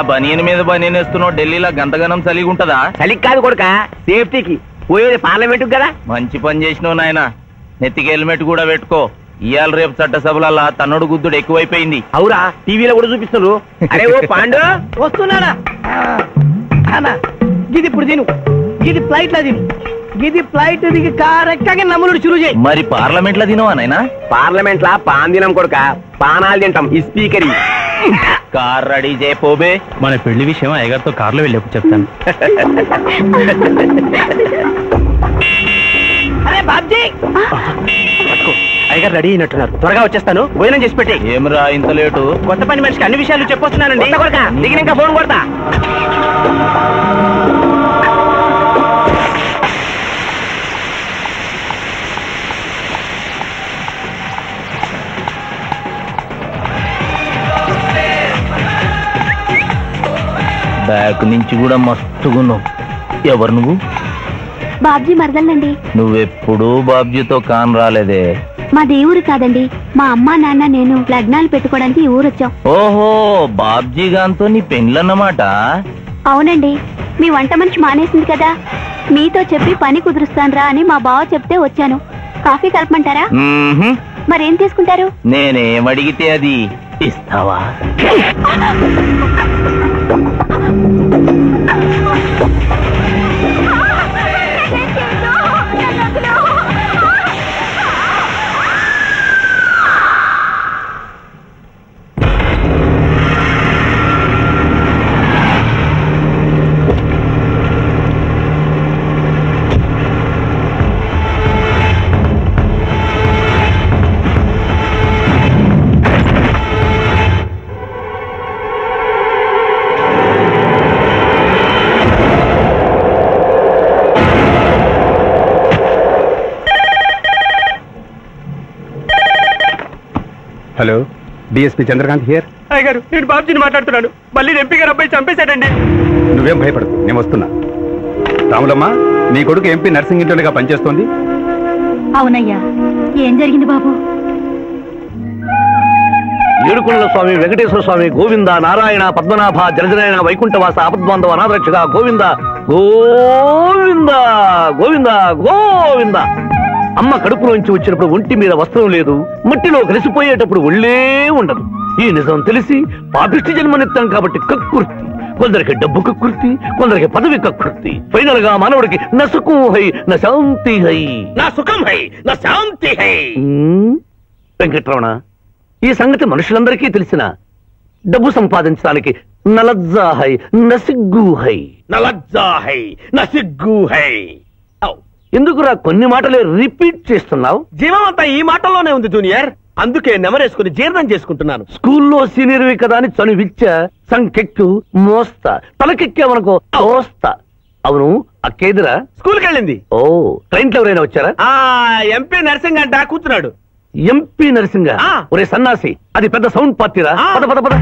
బనియన్ మీద బనియన్ వేస్తున్నావు, ఢిల్లీలో గంతగనం చలిగి ఉంటదా? చలికి కాదు కొడుక, సేఫ్టీకి. పోయేది పార్లమెంట్ కదా. మంచి పని చేసినావు నాయన. నెత్తికి హెల్మెట్ కూడా పెట్టుకో. ఇవాళ రేపు చట్టసభలల్లా తన్నుడు గుద్దుడు ఎక్కువైపోయింది. అవురా, టీవీలో కూడా చూపిస్తున్నారు. అరే ఓ పాండు వస్తున్నాడా? గిది ఇప్పుడు తిను, గిది ఫ్లైట్ లో తిను, గిది ఫ్లైట్ దిగి కారెక్కగా నమ్ములు చురు చేయి. మరి పార్లమెంట్ లో తినవా నాయనా? పార్లమెంట్ లా పాన్ తినం కొడుక, పానాలు తింటాం. ఈ స్పీకర్ కార్ రెడీ చేయపోబే. మన పెళ్లి విషయం అయ్యగారితో కార్లో వెళ్ళేప్పుడు చెప్తాను. అరే బాబ్జీ, అయ్యగారు రెడీ అయినట్టున్నారు. త్వరగా వచ్చేస్తాను, భోజనం చేసి పెట్టి. ఏమరా ఇంత లేటు? కొత్త పని మనిషికి అన్ని విషయాలు చెప్పొస్తున్నానండి. దిగినాక ఫోన్ కొడతా. బ్యాక్ నుంచి కూడా మస్తుగున్నావు. ఎవరు నువ్వు? బాబ్జీ మరదలండి. నువ్వెప్పుడు బాబ్జీతో కాన్ రాలేదే. మా దేవురు కాదండి, మా అమ్మా నాన్న నేను లగ్నాలు పెట్టుకోవడానికి ఈ ఊరు వచ్చాం. ఓహో, బాబ్జీ గాంతో నీ పెండ్లన్నమాట. అవునండి, మీ వంట మనిషి మానేసింది కదా, మీతో చెప్పి పని కుదురుస్తాను అని మా బావ చెప్తే వచ్చాను. కాఫీ కలపమంటారా? మరేం తీసుకుంటారు? నేనేం అడిగితే అది ఇస్తావా? Hello, DSP Chandrakant here. అయ్యగారు, నేను బాబ్జీని మాట్లాడుతున్నాను. మళ్ళీ ఎంపీ గారు అబ్బాయి చంపేశాడండి. నువ్వేం భయపడకు, నేను వస్తున్నా. రాములమ్మ, నీ కొడుకు ఎంపీ నర్సింగ్ ఇంటర్గా పనిచేస్తోంది. అవునయ్యా, ఏం జరిగింది బాబు? ఏడుకొండల స్వామి, వెంకటేశ్వర స్వామి, గోవింద, నారాయణ, పద్మనాభ, జలజనాయన, వైకుంఠవాస, ఆపద్బాంధవ, అనాథరక్షక, గోవింద గోవింద గోవింద గోవింద. అమ్మ కడుపులోంచి వచ్చినప్పుడు ఒంటి మీద వస్త్రం లేదు, మట్టిలో కలిసిపోయేటప్పుడు ఒళ్ళే ఉండదు. ఈ నిజం తెలిసి పాపిష్టి జన్మనిత్తాం కాబట్టి కక్కుర్తి. కొందరికి డబ్బు కక్కుర్తి, కొందరికి పదవి కక్కుర్తి. ఫైనల్ గా మానవుడికి నా సుఖం హై, నా శాంతి హై. నా సుఖం హై, నా శాంతి హై. వెంకటరమణ, ఈ సంగతి మనుషులందరికీ తెలిసిన డబ్బు సంపాదించడానికి నలజ్జా హై, నసిగ్గు హై. నలజ్జా హై, నసిగ్గు హై. ఎందుకురా కొన్ని మాటలే రిపీట్ చేస్తున్నావు? జీవం అంతా ఈ మాటల్లోనే ఉంది జూనియర్, అందుకే నెమరేసుకుని జీర్ణం చేసుకుంటున్నాను. స్కూల్లో సీనియర్వి కదా అని చనువిచ్చ సంకెక్కు మోస్తా, తలకెక్కావనుకో తోస్తా. అవును, అక్కేదిరా స్కూల్కి వెళ్ళింది. ఓ, ట్రైన్లో ఎవరైనా వచ్చారా? ఎంపీ నర్సింగ్ అంట కూర్చున్నాడు. MP nursing? ఒరే సన్నాసి, అది పెద్ద సౌండ్ పార్టీరా. పద పద పద.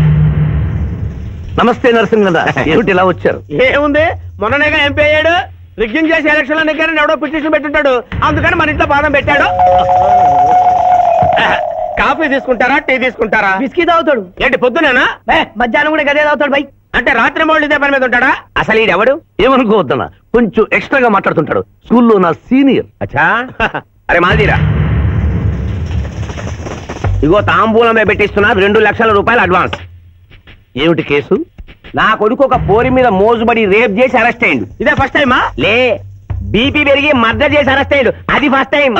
నమస్తే నర్సింగ్ కదా, ఏమిటి ఇలా వచ్చారు? ఏముంది, మొన్ననేగా ఎంపీ అయ్యాడు. రిగ్గింగ్ చేసి ఎలక్షన్ లో నెగ్గారని ఎవడో పిటిషన్ పెట్టుంటాడు, అందుకని మన ఇంట్లో పాదం పెట్టాడు. కాఫీ తీసుకుంటారా, టీ తీసుకుంటారా? బిస్కీ తాగుతాడు. ఏంటి పొద్దునేనా? మధ్యాహ్నం కూడా గదే తాగుతాడు బై. అంటే రాత్రి మౌళ్ళు ఇదే పని మీద ఉంటాడా? అసలు ఈడెవడు? ఏమనుకోవద్దన్నా, కొంచెం ఎక్స్ట్రాగా మాట్లాడుతుంటాడు. స్కూల్లో నా సీనియర్. అచ్చా, అరే మాదిరా, ఇగో తాంబూలమే పెట్టిస్తున్నా, 2 లక్షల రూపాయలు అడ్వాన్స్. ఏమిటి కేసు? నా కొడుకు ఒక పోరి మీద మోజుబడి రేప్ చేసి అరెస్ట్ అయ్యిండు. ఇదే ఫస్ట్ టైమా? లే, బీపీ పెరిగి మర్డర్ చేసి అరెస్ట్ అయ్యాడు, అది first time.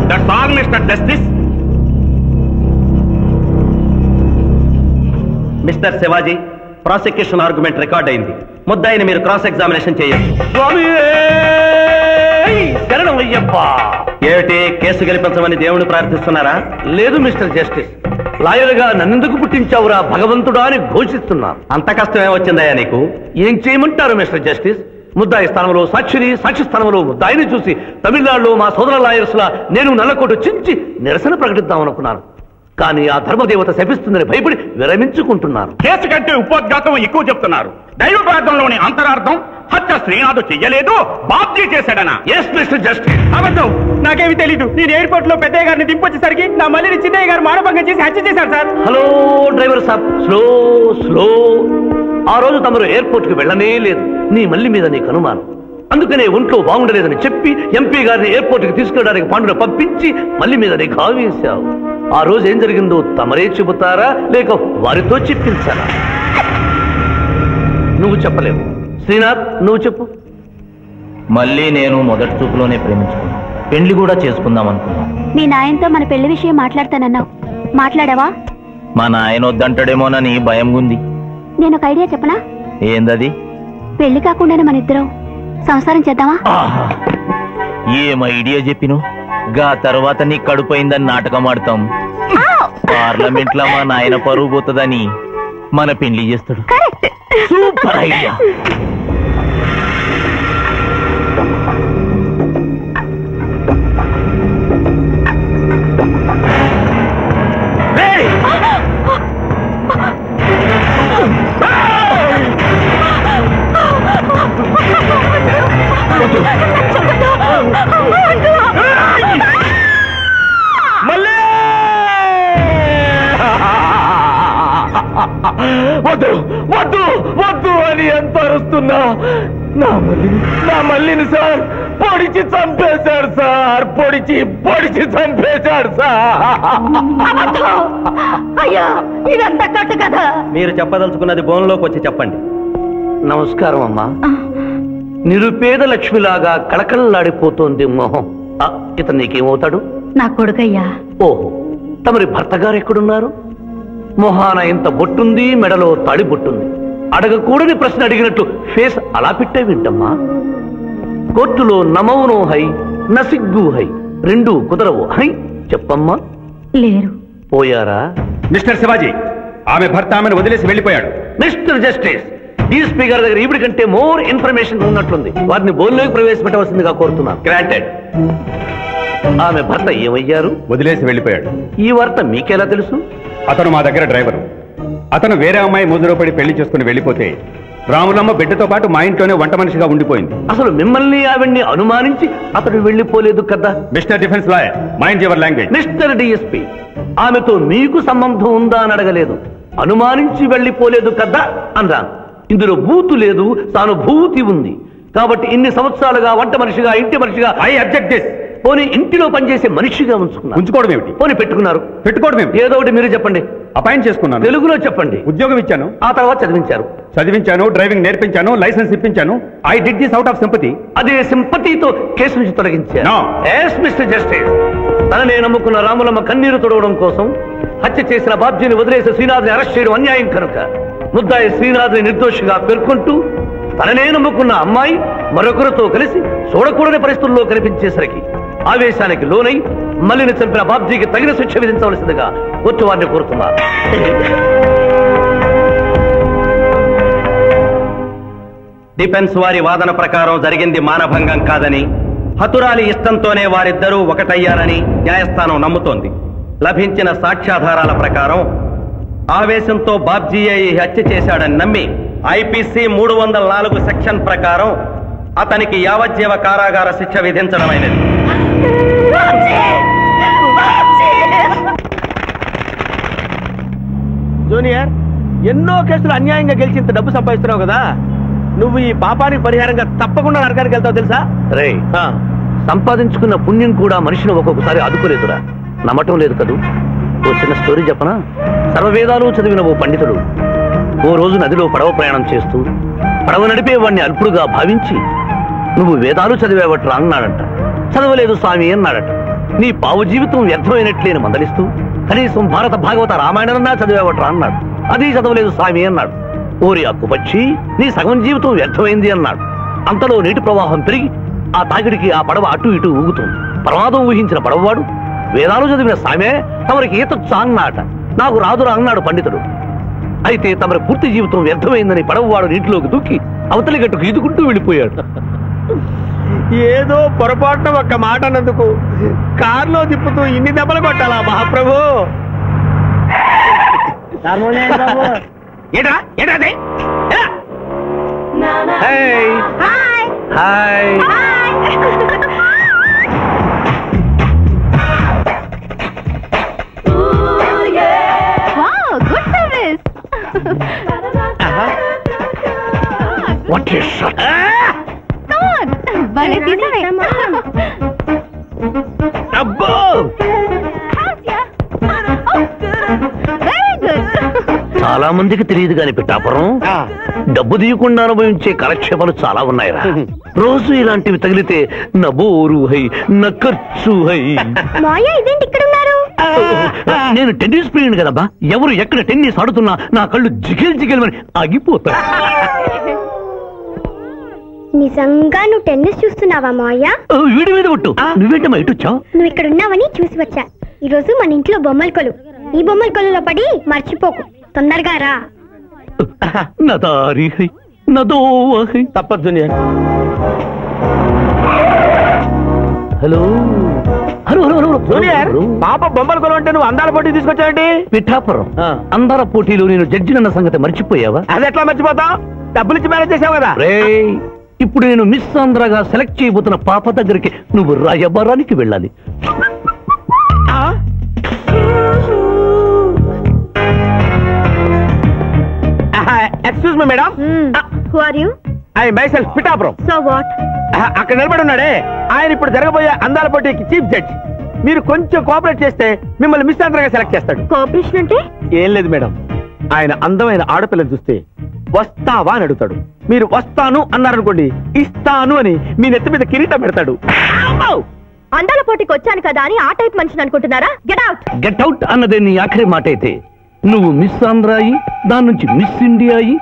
That's all mister justice. Mister Shivaji, prosecution argument record అయింది. ముద్దాయిని మీరు క్రాస్ ఎగ్జామినేషన్ చేయొచ్చు. ఏమిటి, కేసు గెలిపించమని దేవుడు ప్రార్థిస్తున్నారా? లేదు మిస్టర్ జస్టిస్, లాయర్గా నన్నెందుకు పుట్టించావురా భగవంతుడా అని ఘోషిస్తున్నాను. అంత కష్టమే వచ్చిందయ్యా నీకు? ఏం చేయమంటారు మిస్టర్ జస్టిస్? ముద్దాయి స్థానంలో సాక్షిని, సాక్షి స్థానంలో ముద్దాయిని చూసి తమిళనాడులో మా సోదర లాయర్స్ లా నేను నల్లకోటు చించి నిరసన ప్రకటిద్దామనుకున్నాను. కానీ ఆ ధర్మదేవత శపిస్తుందని భయపడి విరమించుకుంటున్నాను. కేసు కంటే ఉపోద్ఘాతం ఎక్కువ చెప్తున్నారు. దైవ ప్రార్థనలోని అంతరార్థం హత్య శ్రీనాథ్ చెయ్యలేదు, బాబ్జీ చేశాడనా? Yes mister justice. అబద్ధం, నాకేమి తెలీదు. నేను ఎయిర్పోర్ట్ లో పెద్దయ్య గారిని దింపొచ్చేసరికి నా మళ్ళీ చిన్నయ్య గారు మానభంగం చేసి హత్య చేశారు సార్. హలో డ్రైవర్ సాబ్, స్లో స్లో. ఆ రోజు తమరు ఎయిర్పోర్ట్ కి వెళ్ళనే లేదు. నీ మల్లి మీద నీకు అనుమానం, అందుకనే ఒంట్లో బాగుండలేదని చెప్పి ఎంపీ గారిని ఎయిర్పోర్ట్ కి తీసుకెళ్ళడానికి పాండును పంపించి మల్లి మీద నీకు ఆవేశావు. ఆ రోజు ఏం జరిగిందో తమరే చెబుతారా లేక వారితో చెప్పించారా? నువ్వు చెప్పలేవు. శ్రీనాథ్, నువ్వు చెప్పు. మళ్ళీ నేను మొదటి చూపులోనే ప్రేమించుకున్నాను, పెళ్లి కూడా చేసుకుందాం అనుకున్నాను. మీ నాయనతో మన పెళ్లి విషయం మాట్లాడతానన్నావు, మాట్లాడావా? మా నాయన వద్దంటాడేమోనని భయం ఉంది. నేను ఒక ఐడియా చెప్పనా? ఏందది? పెళ్లి కాకుండానే మన ఇద్దరం సంసారం చేద్దామా? ఏం ఐడియా చెప్పిను? గా తర్వాత నీ కడుపోయిందని నాటకం ఆడతాం. పార్లమెంట్ లో మా నాయన పరువు పోతుందని మన పెళ్లి చేస్తాడు. Super idea. వద్దు వద్దు వద్దు అని ఎంత అరుస్తున్నా నా మల్లిని సార్ పొడిచి చంపేశాడు సార్. పొడిచి చంపేశాడు సార్. అయ్యా, ఇదంతా కట్టు కదా. మీరు చెప్పదలుచుకున్నది బోన్లోకి వచ్చి చెప్పండి. నమస్కారం అమ్మా. నిరుపేద లక్ష్మిలాగా కళకళలాడిపోతోంది మొహం. ఇతను నీకేమవుతాడు? నా కొడుకయ్యా. ఓహో, తమరి భర్త గారు ఎక్కడున్నారు? మొహాన ఇంత బొట్టుంది, మెడలో తాడి బొట్టుంది. అడగకూడని ప్రశ్న అడిగినట్టు ఫేస్ అలా పెట్టే వింటమ్మా. కోర్టులో నమౌనో హై, నసిగ్గు హై, రెండు కుదరవు హై. చెప్పమ్మా. లేరు. పోయారా? మిస్టర్ శివాజీ, ఆమె భర్త ఆమెను వదిలేసి వెళ్ళిపోయాడు. మిస్టర్ జస్టిస్, డీఎస్పీ గారి దగ్గర ఈవిడి కంటే మోర్ ఇన్ఫర్మేషన్ ఉన్నట్లుంది. వారిని బోన్లోకి ప్రవేశపెట్టవలసిందిగా కోరుతున్నాను. గ్రాంటెడ్. ఆమె భర్త ఏమయ్యారు? వదిలేసి వెళ్ళిపోయాడు. ఈ వార్త మీకెలా తెలుసు? అతను మా దగ్గర డ్రైవరు. అతను వేరే అమ్మాయి ముద్రలో పడి పెళ్లి చేసుకుని వెళ్ళిపోతే రాములమ్మ బిడ్డతో పాటు మా ఇంట్లోనే వంట మనిషిగా ఉండిపోయింది. అసలు మిమ్మల్ని ఆవిడ్ని అనుమానించి అతడు వెళ్ళిపోలేదు కదా? Mister defence lawyer, mind your language. Mister DSP, ఆమెతో మీకు సంబంధం ఉందా అని అడగలేదు, అనుమానించి వెళ్ళిపోలేదు కదా అన్నాను. ఇందులో బూతు లేదు, సానుభూతి ఉంది. కాబట్టి ఇన్ని సంవత్సరాలుగా వంట మనిషిగా, ఇంటి మనిషిగా, ఐ అబ్జెక్ట్ దిస్. పోనీ ఇంటిలో పనిచేసే మనిషిగా ఉంచుకున్నారు. ఉంచుకోవడం ఏమిటి? పోనీ పెట్టుకున్నారు. పెట్టుకోవడం ఏమిటి? ఏదో ఒకటి మీరు చెప్పండి. అపాయింట్ చేసుకున్నాను. తెలుగులో చెప్పండి. ఉద్యోగం ఇచ్చాను. ఆ తర్వాత చదివించారు. డ్రైవింగ్ నేర్పించాను, లైసెన్స్ ఇప్పించాను. I did this out of sympathy. అదే సింపతితో కేసు నుంచి తొలగించారు. No. ఎస్ మిస్టర్ జస్టిస్, తననే నమ్ముకున్న రాములమ్మ కన్నీరు తొడవడం కోసం హత్య చేసిన బాబ్జీని వదిలేసి శ్రీనాథ్ని అరెస్ట్ చేయడం అన్యాయం కనుక ముద్దాయి శ్రీనాథ్ని నిర్దోషిగా పేర్కొంటూ తననే నమ్ముకున్న అమ్మాయి మరొకరితో కలిసి చూడకూడని పరిస్థితుల్లో కనిపించేసరికి ఆవేశానికి లోనై మల్లిని చంపిన బాబ్జీకి తగిన శిక్ష విధించవలసిందిగా కోర్టు వారిని కోరుతున్నారు. డిఫెన్స్ వారి వాదన ప్రకారం జరిగింది మానభంగం కాదని, హతురాలి ఇష్టంతోనే వారిద్దరూ ఒకటయ్యారని న్యాయస్థానం నమ్ముతోంది. లభించిన సాక్ష్యాధారాల ప్రకారం ఆవేశంతో బాబ్జీయే ఈ హత్య చేశాడని నమ్మి ఐపీసీ 304 సెక్షన్ ప్రకారం అతనికి యావజ్జీవ కారాగార శిక్ష విధించడమైనది. జూనియర్, ఎన్నో కేసులు అన్యాయంగా గెలిచి ఇంత డబ్బు సంపాదిస్తున్నావు కదా, నువ్వు ఈ పాపానికి పరిహారంగా తప్పకుండా నరకానికి వెళ్తావు తెలుసా? రే, సంపాదించుకున్న పుణ్యం కూడా మనిషిని ఒక్కొక్కసారి ఆదుకోలేదురా. నమ్మటం లేదు కదూ. ఓ చిన్న స్టోరీ చెప్పనా? సర్వవేదాలు చదివిన ఓ పండితుడు ఓ రోజు నదిలో పడవ ప్రయాణం చేస్తూ పడవ నడిపే వాడిని అల్పుడుగా భావించి, నువ్వు వేదాలు చదివేవట్రా అన్నాడంట. చదవలేదు స్వామి అన్నాడట. నీ పావు జీవితం వ్యర్థమైనట్లేని మందలిస్తూ, కనీసం భారత భాగవత రామాయణన్నా చదివేవట్రా అన్నాడు. అది చదవలేదు స్వామి అన్నాడు. ఓరి అక్కుపక్షి, నీ సగం జీవితం వ్యర్థమైంది అన్నాడు. అంతలో నీటి ప్రవాహం పెరిగి ఆ తాకిడికి ఆ పడవ అటు ఇటు ఊగుతుంది. ప్రమాదం ఊహించిన పడవవాడు, వేదాలు చదివిన సామే తమరికి ఈతొచ్చా అన్నాట. నాకు రాదురా అన్నాడు పండితుడు. అయితే తమరి పూర్తి జీవితం వ్యర్థమైందని పడవవాడు నీటిలోకి దూకి అవతలి గట్టుకు ఈదుకుంటూ వెళ్ళిపోయాడు. ఏదో పొరపాటున ఒక్క మాట అన్నందుకు కారులో తిప్పుతూ ఇన్ని దెబ్బలు కొట్టాలా మహాప్రభు? Hi hi good service. What is shot? భలే తీసావే. అబ్బో వెరీ గుడ్. చాలా మందికి తెలియదు కాని పిఠాపురం డబ్బు తీయకుండా అనుభవించే కాలక్షేపాలు చాలా ఉన్నాయిరా. రోజు ఇలాంటివి తగిలితే నా బోరు హై నా ఖర్చు హై. మాయా ఇదేంటి ఇక్కడ ఉన్నారు? నేను టెన్నిస్ ప్లేయర్ కదబ్బా. ఎవరు ఎక్కడ టెన్నిస్ ఆడుతున్నా నా కళ్ళు జిగిల్ జిగిల్మని ఆగిపోతాయి. నిజంగా నువ్వు టెన్నిస్ చూస్తున్నావా మాయా? వీడి మీద కొట్టు. నువ్వేంటమ్మా ఇటు వచ్చావు? నువ్వు ఇక్కడ ఉన్నావని చూసి వచ్చా. ఈ రోజు మన ఇంట్లో బొమ్మల కొలు. ఈ బొమ్మల కొలులో పడి మర్చిపోకు. తొందరగా రా. నా దారి హై నా దోవ హై. తప్పదు junior. Hello hello hello junior, పాప బొమ్మల కొలు అంటే నువ్వు అందాల పోటీ తీసుకొచ్చావండి? పిఠాపురం అందాల పోటీలో నేను జడ్జినన్న సంగతి మర్చిపోయావా? అది ఎట్లా మర్చిపోతావు? డబ్బులు ఇచ్చి మేనేజ్ చేసావు కదా. ఇప్పుడు నేను మిస్ ఆంధ్రగా సెలెక్ట్ చేయబోతున్న పాప దగ్గరికి నువ్వు రాయబారానికి వెళ్ళాలి. Excuse me madam. Who are you? I myself Pithapuram. So what? అక్కడ నిలబడి ఉన్నాడే ఆయన ఇప్పుడు జరగబోయే అందాల పోటీకి చీఫ్ జడ్జ్. మీరు కొంచెం కోఆపరేట్ చేస్తే మిమ్మల్ని మిస్ ఆంధ్రగా సెలెక్ట్ చేస్తాడు. కోఆపరేషన్ అంటే? ఏం లేదు మేడం, ఆయన అందమైన ఆడపిల్లని చూస్తే వస్తావా అని అడుగుతాడు. మీరు వస్తాను అన్నారనుకోండి, ఇస్తాను అని మీ నెత్తి మీద కిరీటం పెడతాడు. అందాల పోటీకి వచ్చాను కదా అని ఆ టైప్ మనిషిని అనుకుంటున్నారా? Get out. గెట్ అవుట్ అన్నదే నీ ఆఖరి మాట అయితే నువ్వు మిస్ ఆంధ్ర అయ్యి దాని నుంచి మిస్ ఇండియా అయ్యి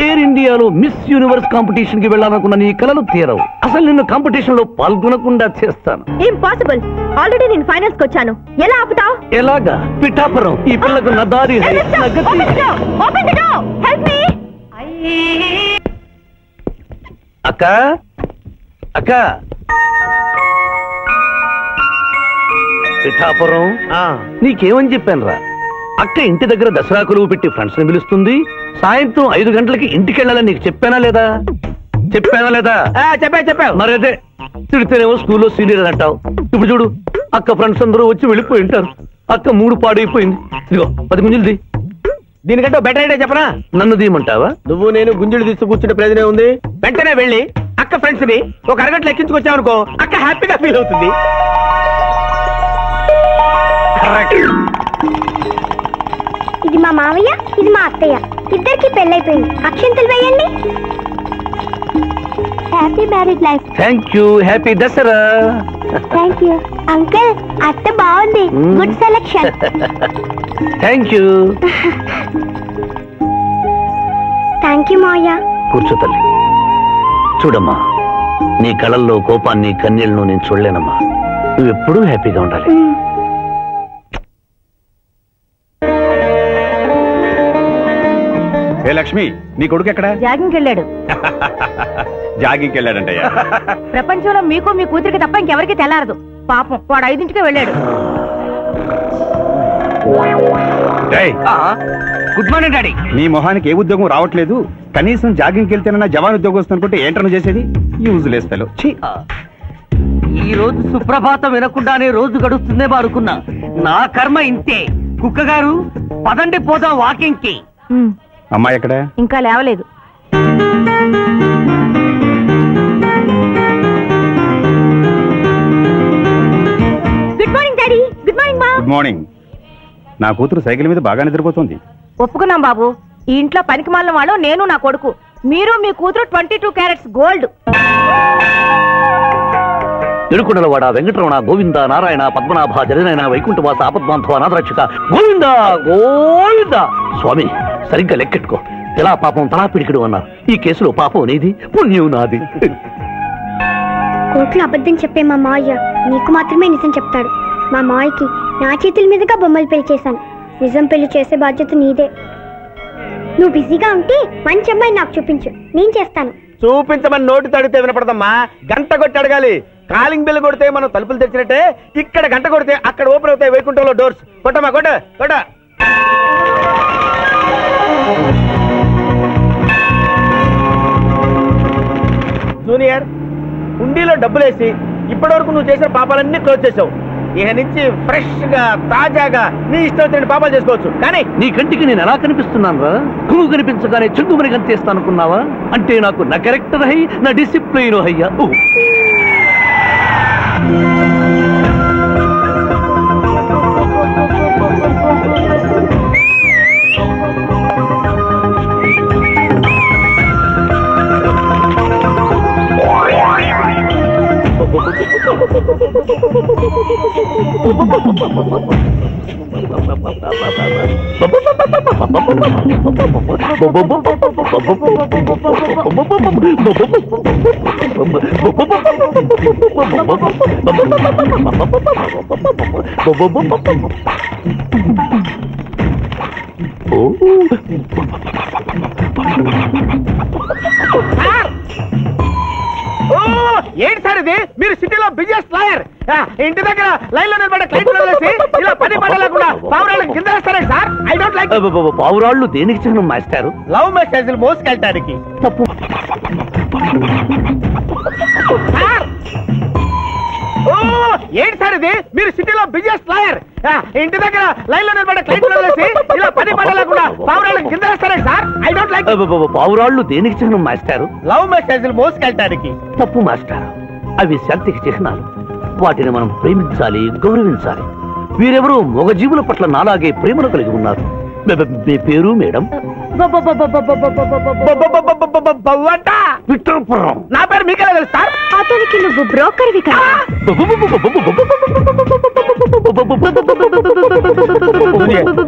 ఎయిర్ ఇండియాలో మిస్ యూనివర్స్ కాంపిటీషన్ కి వెళ్ళాలనుకున్న నీ కలలు తీరవు. అసలు నిన్ను కాంపిటీషన్ లో పాల్గొనకుండా చేస్తాను. ఇంపాసిబుల్. ఆల్రెడీ నేను ఫైనల్స్ కి వచ్చాను. ఎలా ఆపుతావు? ఎలాగా? పిఠాపురం ఈ పిల్లకు నా దారి హై, నా గతి హై. అక్క అక్క పిఠాపురం నీకేమని చెప్పాను రా? అక్క ఇంటి దగ్గర దసరా కొలువు పెట్టి ఫ్రెండ్స్ ని పిలుస్తుంది. సాయంత్రం 5 గంటలకి ఇంటికి వెళ్ళాలని నీకు చెప్పానా లేదా? చెప్పావు. మరైతే తిడితేనేమో స్కూల్లో సీనియర్ అంటావు. ఇప్పుడు చూడు, అక్క ఫ్రెండ్స్ అందరూ వచ్చి వెళ్ళిపోయి ఉంటారు. అక్క మూడు పాడైపోయింది. ఇదిగో 10 గుంజులు. దీనికంటే బెటర్ ఐడియా చెప్పనా? నన్ను దీయమంటావా? నువ్వు నేను గుంజులు తీస్తూ కూర్చుంటే ప్రయోజనం ఉంది. వెంటనే వెళ్ళి అక్క ఫ్రెండ్స్ ని ఒక అరగంటలో ఎక్కించుకొచ్చావనుకో, అక్క హ్యాపీగా ఫీల్ అవుతుంది. ఇది మా మావయ్య, ఇది మా అత్తయ్య. ఇద్దరికి పెళ్ళైపోయింది. అక్షంతలు వేయండి. Happy marriage life. Thank you. Happy Dasara. Thank you uncle. అత్త బాగుంది. Good selection. Thank you. Thank you మావయ్య. కూర్చో తల్లి. చూడమ్మా, నీ కళల్లో కోపాన్ని కన్నీళ్లను నేను చూడలేనమ్మా. నువ్వెప్పుడూ హ్యాపీగా ఉండాలి. ఏ లక్ష్మి, నీ కొడుకు ఎక్కడ? జాగింగ్కి వెళ్ళాడు. జాగింగ్కి వెళ్ళాడంటయ్యా. ప్రపంచంలో మీకు మీ కూతురికి తప్ప ఇంకెవరికి తెల్లారదు. పాపం వాడు 5ంటికే వెళ్ళాడు. Good morning daddy. నీ మొహానికి ఏ ఉద్యోగం రావట్లేదు. కనీసం జాగింగ్కి వెళ్తేనన్నా జవాన్ ఉద్యోగం వస్తుంది అనుకుంటే ఏంటన్నా చేసేది? యూజ్ లేస్తలో. ఈ రోజు సుప్రభాతం వినకుండానే రోజు గడుస్తుందే అనుకున్నా. నా కర్మ ఇంతే. కుక్క గారు పదండి పోదాం వాకింగ్ కి. అమ్మాయి ఎక్కడ? ఇంకా లేవలేదు. Good morning daddy. Good morning మా. Good morning. నా కూతురు సైకిల్ మీద బాగా నిద్రపోతుంది. ఒప్పుకున్నాం బాబు. ఈ ఇంట్లో పనికి మాలిన వాళ్ళు నేను, నా కొడుకు. మీరు మీ కూతురు 22 క్యారెట్స్ గోల్డ్. తిరుకుడలవాడ వెంకటరమణ గోవింద నారాయణ పద్మనాభ జగనైన వైకుంఠవాస ఆపద్బాంధవ అనాథరక్షక గోవింద గోవింద. స్వామి, సరిగ్గా లెక్కెట్టుకో. ఎలా పాపం తలా పిడికిడు అన్నారు. ఈ కేసులో పాపం నీది, పుణ్యం నాది. కోర్టులో అబద్ధం చెప్పే మా మావయ్య నీకు మాత్రమే నిజం చెప్తాడు. మా మావయ్యకి నా చేతుల మీదుగా బొమ్మలు పెళ్లి చేశాను. నిజం పెళ్లి చేసే బాధ్యత నీదే. నువ్వు బిజీగా ఉంటే మంచి అమ్మాయి నాకు చూపించు, నేను చేస్తాను. చూపించమని నోటి తడితే వినపడదమ్మా. గంట కొట్టి అడగాలి. కాలింగ్ బిల్ కొడితే మనం తలుపులు తెచ్చినట్టే ఇక్కడ గంట కొడితే అక్కడ ఓపెన్ అవుతాయి వైకుంఠంలో డోర్స్. కొట్టమ్మా, కొట్ట కొట్ట. జూనియర్, హుండీలో డబ్బులేసి ఇప్పటి వరకు నువ్వు చేసిన పాపాలన్నీ క్లోజ్ చేసావు. ఇక నుంచి ఫ్రెష్ గా తాజాగా నీ ఇష్టం వచ్చిన పాపాలు చేసుకోవచ్చు. కానీ నీ కంటికి నేను ఎలా కనిపిస్తున్నాను రా? కురుగు కనిపించగానే చెంగుమని కనిపిస్తాను అనుకున్నావా? అంటే నాకు నా క్యారెక్టర్ హై, నా డిసిప్లిన్ హయ్యా. ఏంటి సార్ ఇది? మీరు సిటీలో బిజినెస్ లాయర్, ఇంటి దగ్గర లైన్ లో నిలబడే క్లయింట్లు వదిలేసి ఇలా పని పడలేకుండా పావురాళ్ళకి కింద వేస్తారే సార్? I don't like. పావురాళ్ళు దేనికి చిహ్నం మాస్టారు? లవ్ మెసేజ్లు మోసుకెళ్ళటానికి. తప్పు. ఏంటి సార్ ఇది? మీరు సిటీలో బిజినెస్ లాయర్, ఇంటి దగ్గర లైన్ లో నిలబడే క్లయింట్లు వదిలేసి ఇలా పని పడలేకుండా పావురాళ్ళకి కింద వేస్తారే సార్? I don't like. పావురాళ్ళు దేనికి చిహ్నం మాస్టారు? లవ్ మెసేజ్లు మోసుకెళ్ళటానికి. తప్పు మాస్టారు, అవి శాంతికి చిహ్నాలు. వాటిని మనం ప్రేమించాలి, గౌరవించాలి. వీరెవరూ మగజీవుల పట్ల నాలాగే ప్రేమను కలిగి ఉన్నారు. మీ పేరు మేడం? విక్రమపురం. నా పేరు మీకెలా తెలుసు సార్? అతనికి నువ్వు బ్రోకర్వి కదా.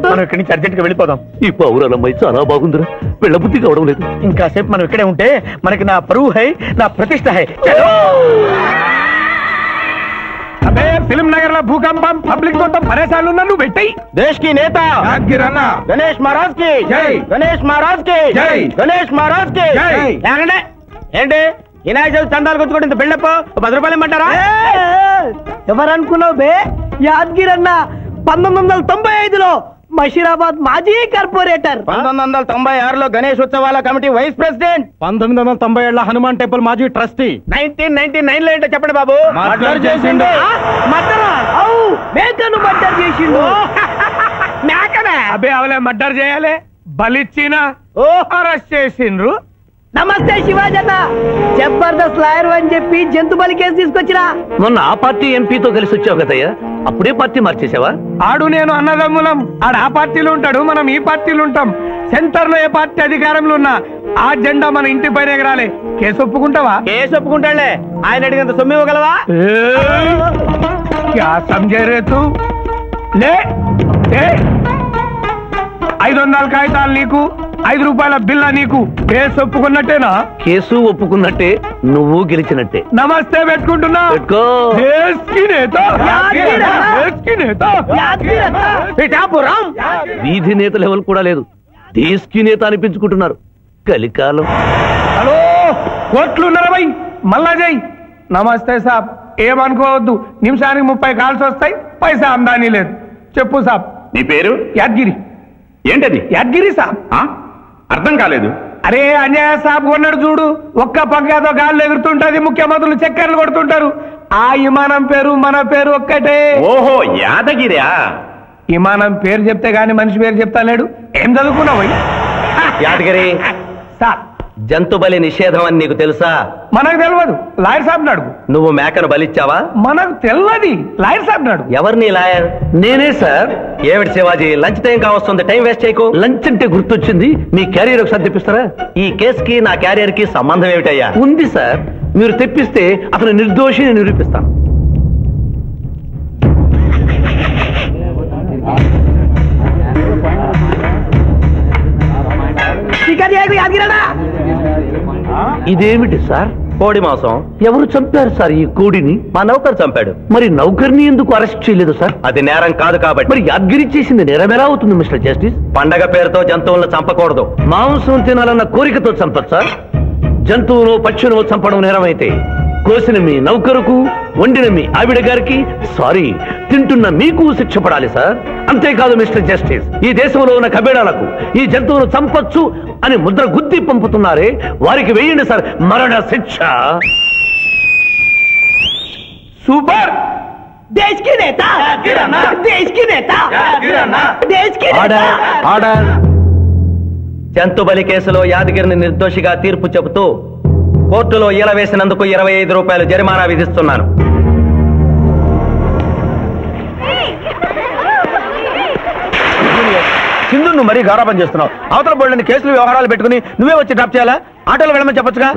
మనం ఇక్కడి నుంచి అర్జెంట్ గా వెళ్ళిపోదాం. ఈ పావురాలమ్మాయి చాలా బాగుందిరా, వెళ్ళబుద్ధి కావడం లేదు. ఇంకాసేపు మనం ఇక్కడే ఉంటే మనకి నా పరువు హై, నా ప్రతిష్ట హై. అబే ఫిల్మ్ నగర్ లో భూకంపం, పబ్లిక్ మొత్తం పరేషాన్లు ఉన్నా నువ్వు పెట్టాయి. దేశ్ కి నేత గణేష్ మహారాజ్ కి జై, గణేష్ మహారాజ్ కి జై, గణేష్ మహారాజ్ కి జై. ఏంటి వినాయక చవితి చందాలు కొట్టుకుంటే ఇంత బిల్డప్ 10 రూపాయలు ఇమ్మంటారా? ఎవరనుకున్నావు బే? యాద్గిరి అన్న 1995లో మషీరాబాద్ మాజీ కార్పొరేటర్, 1996లో గణేష్ ఉత్సవాల కమిటీ వైస్ ప్రెసిడెంట్, 1997లో హనుమాన్ టెంపుల్ మాజీ ట్రస్టీ, 1999 లో ఏంటో చెప్పండి బాబు. మర్డర్ చేసిండు. మర్డరా? మేకను మర్డర్ చేసిండు. మేకనే? అబే అవలే మర్డర్ చేయాలి, బలిచ్చిన అరెస్ట్ చేసిండ్రు. నమస్తే శివాజన్న, జబర్దస్త్ లాయర్ అని చెప్పి జంతు బలి కేసు తీసుకొచ్చిరా. మొన్న ఆ పార్టీ ఎంపీతో కలిసి వచ్చావు కదయ్యా, అప్పుడే పార్టీ మార్చేసావా? ఆడు నేను అన్నదమ్ములం, ఆడు ఆ పార్టీలో ఉంటాడు, మనం ఈ పార్టీలో ఉంటాం. సెంటర్ లో ఏ పార్టీ అధికారంలో ఉన్నా ఆ జెండా మన ఇంటి పైన ఎగరాలి. కేసు ఒప్పుకుంటావా? కేసు ఒప్పుకుంటాడులే, ఆయన అడిగినంత సొమ్ము ఇవ్వగలవా? క్యా సమझे रे तू? లే 500 కాగితాలు నీకు, 5 రూపాయల బిల్ల నీకు. కేసు ఒప్పుకున్నట్టేనా? కేసు ఒప్పుకున్నట్టే, నువ్వు గెలిచినట్టే. నమస్తే పెట్టుకుంటున్నా. పెట్టుకో. దేశ్ కి నేత, దేశ్ కి నేత. వీధి నేత లెవెల్ కూడా లేదు, దేశ్ కి నేత అనిపించుకుంటున్నారు. కలికాలం. హలో, కోట్లున్నారా భయ్? మళ్ళా జై. నమస్తే సాబ్, ఏమనుకోవద్దు, నిమిషానికి 30 కాల్స్ వస్తాయి, పైసా అందానీ లేదు. చెప్పు సాబ్. నీ పేరు? యాద్గిరి. ఏంటది? యాద్గిరి సాబ్. అర్థం కాలేదు. అరే అంజయ్య సాబ్ కొన్నాడు చూడు, ఒక్క పక్కతో గాల్లో ఎగురుతుంటది, ముఖ్యమంత్రులు చక్కర్లు కొడుతుంటారు. ఆ విమానం పేరు మన పేరు ఒక్కటే. ఓహో, యాదగిరా? విమానం పేరు చెప్తే గాని మనిషి పేరు చెప్తా లేడు. ఏం చదువుకున్నావు? యాదగిరి సార్, జంతు బలి నిషేధం అని నీకు తెలుసా? మనకు తెలియదు, లాయర్ సాబ్ అడుగు. నువ్వు మేకను బలిచ్చావా? మనకు తెలియదు, లాయర్ సాబ్ అడుగు. ఎవరిని లాయర్? నేనే సార్. ఏమిటి శివాజీ, లంచ్ టైం కావస్తుంది, టైం వేస్ట్ చేయకు. లంచ్ అంటే గుర్తొచ్చింది, మీ క్యారియర్ ఒకసారి తెప్పిస్తారా? ఈ కేసుకి నా క్యారియర్ కి సంబంధం ఏమిటయ్యా? ఉంది సార్, మీరు తెప్పిస్తే అతను నిర్దోషిని నిరూపిస్తాను. ఇదేమిటి సార్? కోడి మాంసం. ఎవరు చంపారు సార్ ఈ కోడిని? మా నౌకరు చంపాడు. మరి నౌకర్ని ఎందుకు అరెస్ట్ చేయలేదు సార్? అది నేరం కాదు కాబట్టి. మరి యాద్గిరి చేసింది నేరం ఎలా అవుతుంది మిస్టర్ జస్టిస్? పండగ పేరుతో జంతువులను చంపకూడదు. మాంసం తినాలన్న కోరికతో చంపచ్చు సార్. జంతువును పక్షును చంపడం నేరమైతే కోసిన మీ నౌకరుకు, వండిన మీ ఆవిడ గారికి, సారీ తింటున్న మీకు శిక్ష పడాలి సార్. అంతేకాదు మిస్టర్ జస్టిస్, ఈ దేశంలో ఉన్న కబేడాలకు ఈ జంతువును చంపొచ్చు అని ముద్ర గుద్ది పంపుతున్నారే, వారికి వేయండి సార్ మరణ శిక్ష. సూపర్. దేశ్ కి నేత, దేశ్ కి నేత, దేశ్ కి ఆర్డర్. జంతు బలి కేసులో యాదగిరిని నిర్దోషిగా తీర్పు చెబుతూ కోర్టులో ఈల వేసినందుకు 25 రూపాయలు జరిమానా విధిస్తున్నాను. సింధు నువ్వు మరీ గారాబం చేస్తున్నావు. అవతల బోర్డుని కేసులు వ్యవహారాలు పెట్టుకుని నువ్వే వచ్చి డ్రాప్ చేయాలా? ఆటోలో వెళ్ళమని చెప్పొచ్చుగా.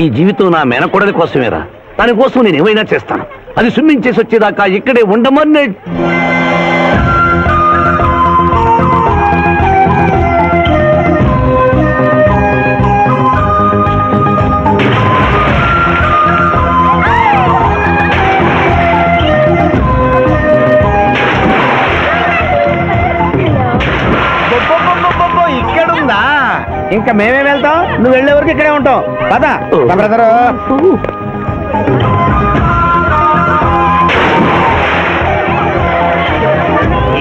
ఈ జీవితం నా మేనకోడలి కోసమేరా, దానికోసం నేను ఏమైనా చేస్తాను. అది స్విమ్మింగ్ చేసి వచ్చేదాకా ఇక్కడే ఉండమని. ఇక్కడుందా? ఇంకా మేమే వెళ్తాం, నువ్వు వెళ్లే వరకు ఇక్కడే ఉంటాం. పదా బ్రదరు.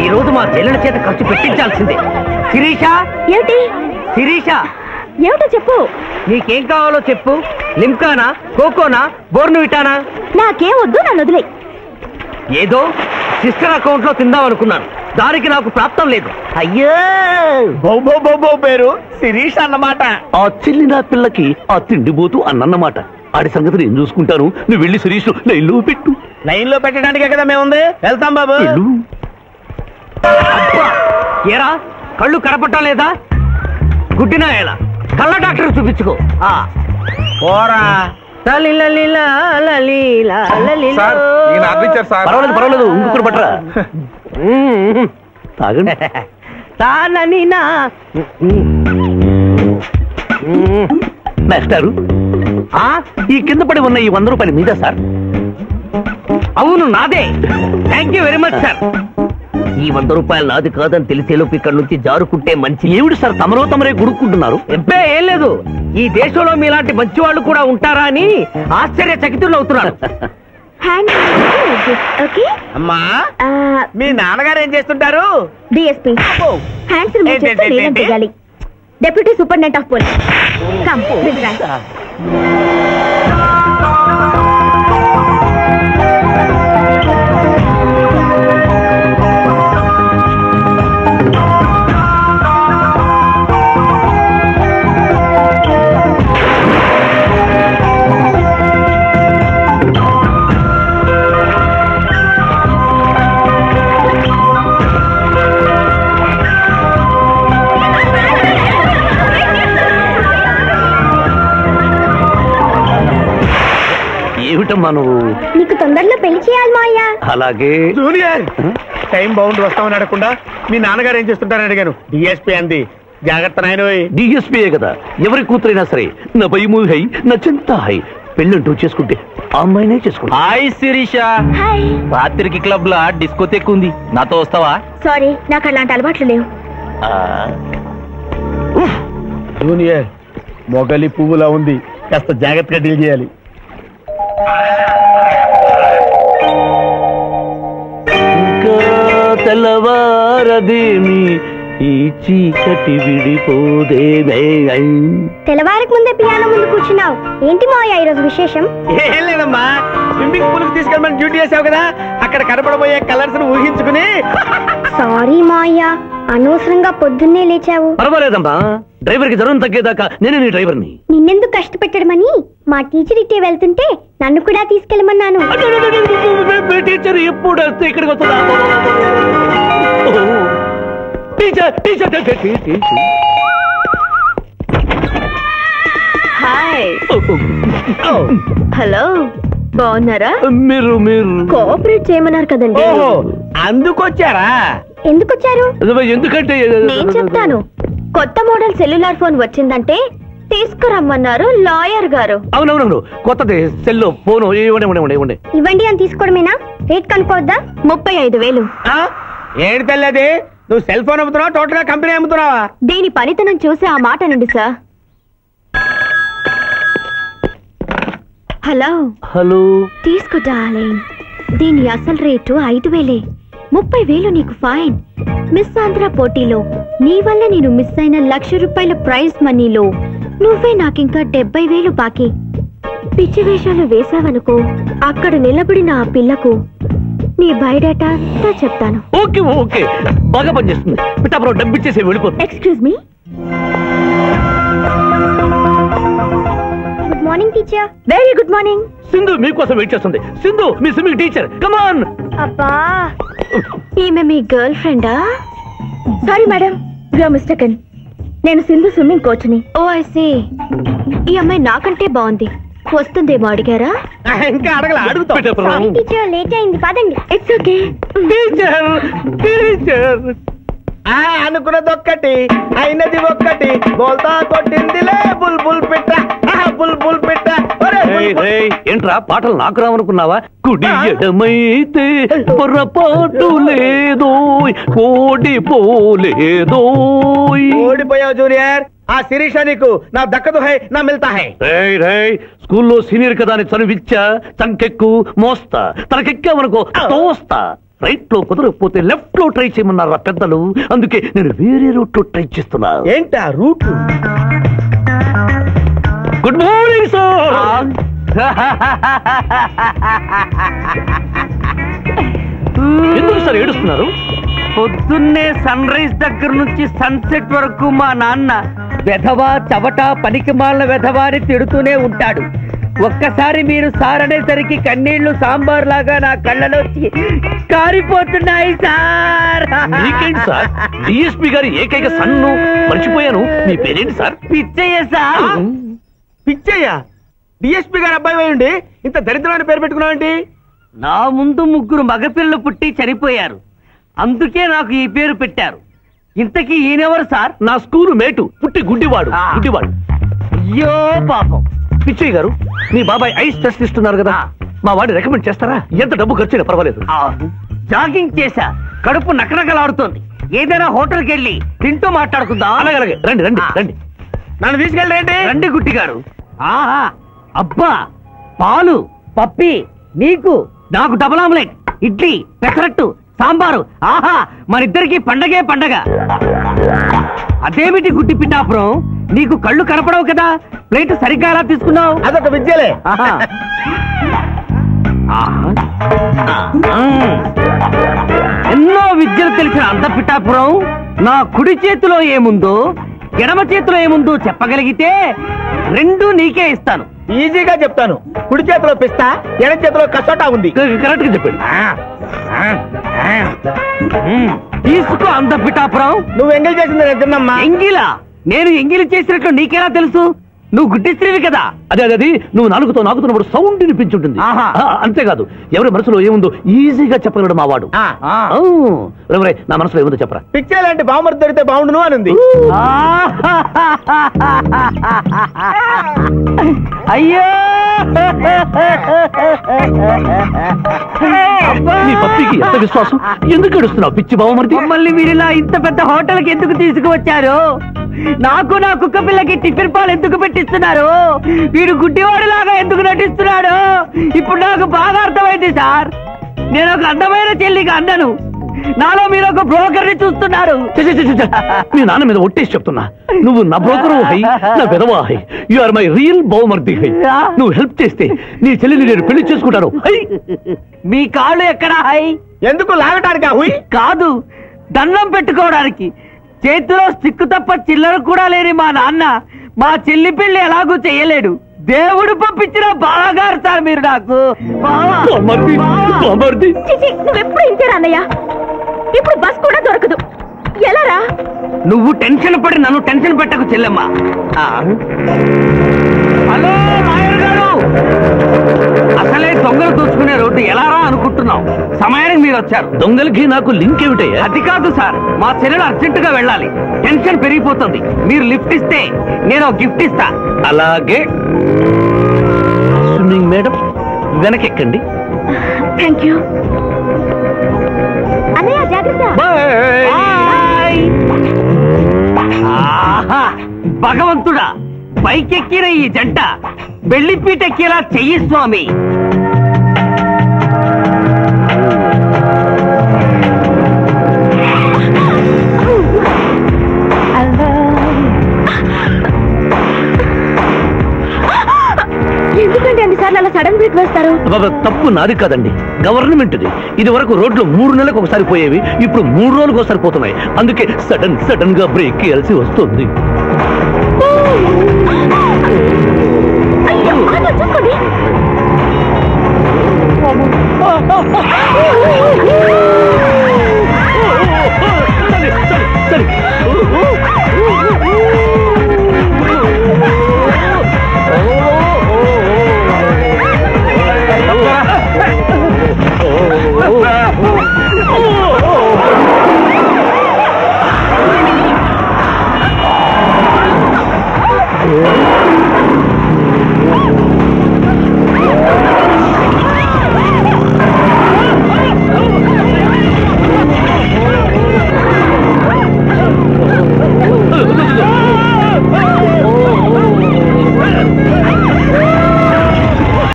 ఈ రోజు మా చెల్లెల చేత ఖర్చు పెట్టించాల్సిందే. శిరీష, ఏమిటి? శిరీష, ఏమిటో చెప్పు. నీకేం కావాలో చెప్పు. లిమ్కానా, కోకోనా, బోర్న్విటానా? నాకేం వద్దు, నన్ను వదిలే. ఏదో సిస్టర్ అకౌంట్ లో తిందాం అనుకున్నాను, దానికి నాకు ప్రాప్తం లేదు. అయ్యో, బౌ పేరు శిరీష్ అన్నమాట. ఆ చెల్లి నా పిల్లకి ఆ తిండిపోతూ అన్నమాట. ఆడి సంగతి నేను చూసుకుంటాను, నువ్వు వెళ్ళి శిరీష్ లైన్లో పెట్టు. లైన్ లో పెట్టడానికే కదా మేముంది. వెళ్తాం బాబు. ఏరా కళ్ళు కనపట్టం లేదా? గుడ్డినా ఎలా? కళ్ళ డాక్టర్ చూపించుకో. పోరా. పర్వాలేదు పర్వాలేదు, ఇంకొకరు పట్టరా. తాగండి. మాస్టారు, ఈ కింద పడి ఉన్న ఈ 100 రూపాయలు మీద సార్? అవును, నాదే. Thank you very much sir. ఈ 100 రూపాయలు నాది కాదని తెలిసేలోపు ఇక్కడ నుంచి జారుకుంటే మంచి. ఏమిటి సార్ తమరో తమరే గుడుక్కుంటున్నారు? ఎబ్బే ఏం లేదు, ఈ దేశంలో మీలాంటి మంచి వాళ్ళు కూడా ఉంటారా అని ఆశ్చర్యచకితులు అవుతున్నారు. అమ్మా, మీ నాన్నగారు ఏం చేస్తుంటారు? డిఎస్పీ. హ్యాండ్స్ రిమూవ్ చేస్తే లేదని తెలియాలి. Deputy superintendent of police. Come please right. ఏమిటమ్మా నువ్వు? నీకు తొందరలో పెళ్లి చేయాలి మాయా. అలాగే. జూనియర్, టైం బాగుండి వస్తామని అడగకుండా మీ నాన్నగారు ఏం చేస్తుంటారని అడిగాను. డిఎస్పీ అంది. జాగ్రత్త నాయన. డిఎస్పీయే కదా, ఎవరి కూతురైనా సరే నా భయము హై, నా చింత హై. పెళ్ళంటూ చేసుకుంటే ఆ అమ్మాయినే చేసుకుంటా. హాయ్ శిరీష. రాత్రికి క్లబ్ లా డిస్కోతెక్ ఉంది, నాతో వస్తావా? సారీ, నాకు అలాంటి అలవాట్లు లేవు. జూనియర్, మొగలి పువ్వులా ఉంది, కాస్త జాగ్రత్తగా డీల్ చేయాలి. ఇంకా తెల్లవారదేమి, ఈ చీకటి విడిపోదేమే. తెల్లవారికి ముందే పియానో ముందు కూర్చున్నావు. ఏంటి మాయా ఈరోజు విశేషం? ఏం లేదమ్మా, స్విమ్మింగ్ పూల్ కి తీసుకెళ్ళమని డ్యూటీ చేసావు కదా, అక్కడ కనపడబోయే కలర్స్ ఊహించుకుని. సారీ మాయా, అనవసరంగా పొద్దున్నే లేచావు. పర్వాలేదమ్మా, డ్రైవర్ కి జ్వరం తగ్గేదాకా నేనే నీ డ్రైవర్ని. నిన్నెందుకు కష్టపెట్టడమని మా టీచర్ ఇట్టే వెళ్తుంటే నన్ను కూడా తీసుకెళ్ళమన్నాను. టీచర్ ఎప్పుడు వస్తే ఇక్కడికి వస్తుందా? హాయ్. హలో, బాగున్నారా? మీరు కోఆపరేట్ చేయమన్నారు కదండి. అందుకొచ్చారా? ఎందుకొచ్చారు? ఎందుకంటే నేను చెప్తాను. కొత్త మోడల్ సెల్యులార్ ఫోన్ వచ్చిందంటే తీసుకురమ్మన్నారు లాయర్ గారు. అవునవును, కొత్తది సెల్లో ఫోన్. ఇవ్వండి అని తీసుకోవడమేనా? రేట్ కనుక్కోవద్దా? 35,000. ఏడు తెల్లది, నువ్వు సెల్ ఫోన్ అమ్ముతున్నావా, టోటల్ గా కంపెనీ అమ్ముతున్నావా? దీని పనితనం చూసి ఆ మాట అనండి సార్. హలో హలో, తీసుకో డార్లింగ్. దీని అసలు రేటు 5,000. 30,000 నీకు ఫైన్. మిస్ ఆంధ్ర పోటీలో నీ వల్ల నేను మిస్ అయిన ₹1,00,000 ప్రైజ్ మనీలో నువ్వే నాకింకా 70,000 బాకీ. పిచ్చి వేషాలు వేశావనుకో, అక్కడ నిలబడిన ఆ పిల్లకు నీ బయోడేటా అంతా చెప్తాను. ఓకే ఓకే, బాగా పనిచేస్తుంది. పిఠాపురం డబ్బిచ్చేసి వెళ్ళిపోతుంది. Excuse me. Good morning teacher. Very good morning. Sindhu మీకోసం వెయిట్ చేస్తుంది. సింధు మీ స్విమ్మింగ్ టీచర్, కమాన్. అబ్బా, ఈమె మీ గర్ల్ ఫ్రెండా? Sorry madam, you mistaken. నేను సింధు స్విమ్మింగ్ కోచ్ని. Oh I see. ఈ అమ్మాయి నాకంటే బాగుంది, వస్తుందేమో అడిగారా? ఇంకా అడగల, అడుగుతా. సారీ టీచర్, లేట్ అయింది, పదండి. It's okay. టీచర్ టీచర్, అనుకున్నది ఒక్కటి, అయినది ఒక్కటి. బోల్తా కొట్టిందిలే బుల్బుల్ పిట్ట, బుల్బుల్ పిట్ట. ఏంట్రా పాటలు నాకు రావనుకున్నావా? కుడి ఎడమైతే పొరపాటు లేదో, ఓడిపోలేదో. ఓడిపోయావు జూనియర్. ఆ శిరీష నీకు నా దక్కదు హై, నా మిల్తా హై. స్కూల్లో సీనియర్ కదా అని చనువిచ్చా, చంకెక్కు మోస్తా, తనకెక్కామనుకో తోస్తా. రైట్ లో కుదరకపోతే లెఫ్ట్ లో ట్రై చేయమన్నారు పెద్దలు, అందుకే నేను వేరే రూట్ లో ట్రై చేస్తున్నా. ఏంటా రూట్? Good morning sir. ఎందుకు సార్ ఏడుస్తున్నారు? పొద్దున్నే సన్ రైజ్ దగ్గర నుంచి సన్సెట్ వరకు మా నాన్న వెధవా చవట పనికిమాలిన వెధవా అని తిడుతూనే ఉంటాడు. ఒక్కసారి మీరు సార్ అనేసరికి కన్నీళ్లు సాంబార్ లాగా నా కళ్ళలోకి కారిపోతున్నాయి సార్. మీకేంటి సార్, డిఎస్పీ గారి ఏకైక సన్ను మర్చిపోయాను. మీ పేరేంటి సార్? పిచ్చయ్య సార్. పిచ్చయ్య? డిఎస్పీ గారి అబ్బాయి ఉండి ఇంత దరిద్రమైన పేరు పెట్టుకున్నావేంటి? నా ముందు 3 మగపిల్లలు పుట్టి చనిపోయారు, అందుకే నాకు ఈ పేరు పెట్టారు. ఇంతకీ ఈయనెవరు సార్? నా స్కూలు మేటు, పుట్టి గుడ్డివాడు. గుడ్డివాడు. అయ్యో పాపం. పిచ్చయ్య గారు, మీ బాబాయ్ ఐస్ టెస్ట్ ఇస్తున్నారు కదా, మా వాడిని రికమెండ్ చేస్తారా? ఎంత డబ్బు ఖర్చు అయినా పర్వాలేదు. జాగింగ్ చేశా, కడుపు నకనకలాడుతోంది. ఏదైనా హోటల్కి వెళ్ళి తింటూ మాట్లాడుకుందాం. అలాగే రండి రండి రండి. నన్ను తీసుకెళ్ళండి. రండి గుట్టి గారు. ఆహా, అబ్బా, పాలు, పప్పి, నీకు నాకు డబుల్ ఆమ్లెట్, ఇడ్లీ, పెసరట్టు, సాంబారు. ఆహా, మనిద్దరికి పండగే పండగ. అదేమిటి గుడ్డి పిఠాపురం, నీకు కళ్ళు కనపడవు కదా, ప్లేట్ సరిగ్గా ఎలా తీసుకున్నావు? అదొక విద్యలే. ఎన్నో విద్యలు తెలిసిన అంత పిఠాపురం, నా కుడి చేతిలో ఏముందో ఎడమ చేతిలో ఏముందో చెప్పగలిగితే 2 నీకే ఇస్తాను. ఈజీగా చెప్తాను. కుడి చేతిలో పిస్తా, ఎడ చేతిలో కసోటా ఉంది. కరెక్ట్ గా చెప్పండి. తీసుకో అంత పిఠాపురం. నువ్వు ఎంగిల్ చేసింది నేను తిన్నమ్మా. ఎంగిలా? నేను ఎంగిలి చేసినట్లు నీకెలా తెలుసు? నువ్వు గుడ్డిస్త్రీవి కదా. అదే నువ్వు నాలుగుతో నాకుతున్నప్పుడు సౌండ్ వినిపించుంటుంది. అంతేకాదు, ఎవరి మనసులో ఏముందో ఈజీగా చెప్పగలడు మా వాడు. నా మనసులో ఏముందో చెప్పరా? పిచ్చే లాంటి బాంబర్ దొరికితే బాగుండును అని. అయ్యో, నీ పప్పికి ఎంత విశ్వాసం, ఎందుకు ఏడుస్తున్నావు పిచ్చి బావమరిది? మమ్మల్ని మీరిలా ఇంత పెద్ద హోటల్కి ఎందుకు తీసుకువచ్చారు? నాకు నా కుక్క పిల్లకి టిఫిన్ పాలు ఎందుకు పెట్టిస్తున్నారు? వీడు గుడ్డివాడిలాగా ఎందుకు నటిస్తున్నాడు? ఇప్పుడు నాకు బాగా అర్థమైంది సార్. నేను ఒక అందమైన చెల్లిగా అన్నను, నాలో మీరు ఒక బ్రోకర్ ని చూస్తున్నారు. మీ నాన్న మీద ఒట్టేసి చెప్తున్నా, నువ్వు నా బ్రోకరు హై, నా పెదవా హై. యు ఆర్ మై రియల్ బహుమర్ది హై. నువ్వు హెల్ప్ చేస్తే నీ చెల్లిని నేను పెళ్లి చేసుకుంటాను. మీ కాళ్ళు ఎక్కడా హై? ఎందుకు లాగటానికి? హుయ్ కాదు, దండం పెట్టుకోవడానికి. చేతిలో స్టిక్ తప్ప చిల్లర కూడా లేని మా నాన్న మా చెల్లి పెళ్లి ఎలాగూ చెయ్యలేడు. దేవుడు పంపించిన బాగారు సార్ మీరు నాకు. నువ్వెప్పుడు ఇంతేరా అన్నయ్య? ఇప్పుడు బస్ కూడా దొరకదు, ఎలారా? నువ్వు టెన్షన్ పడి నన్ను టెన్షన్ పెట్టకు చెల్లెమ్మా. హలో లాయర్ గారు, అసలే దొంగలు దోచుకునే రోడ్డు ఎలారా అనుకుంటున్నావు? సమయానికి మీరు వచ్చారు. దొంగలకి నాకు లింక్ ఏమిటయ్యా? అది కాదు సార్, మా చెల్లెలు అర్జెంట్ గా వెళ్ళాలి, టెన్షన్ పెరిగిపోతుంది. మీరు లిఫ్ట్ ఇస్తే నేను గిఫ్ట్ ఇస్తా. అలాగే. స్విమ్మింగ్ మేడం, వెనకెక్కండి. థ్యాంక్ యూ అన్నయ్య, జాగ్రత్త. భగవంతుడా, పైకెక్కిన ఈ జంట బెల్లిపీటెక్కేలా చెయ్యి స్వామి. తప్పు నాది కాదండి, గవర్నమెంట్ది. ఇది వరకు రోడ్లు 3 నెలలకు ఒకసారి పోయేవి, ఇప్పుడు 3 రోజులకు ఒకసారి పోతున్నాయి. అందుకే సడన్ గా బ్రేక్ వేయాల్సి వస్తుంది.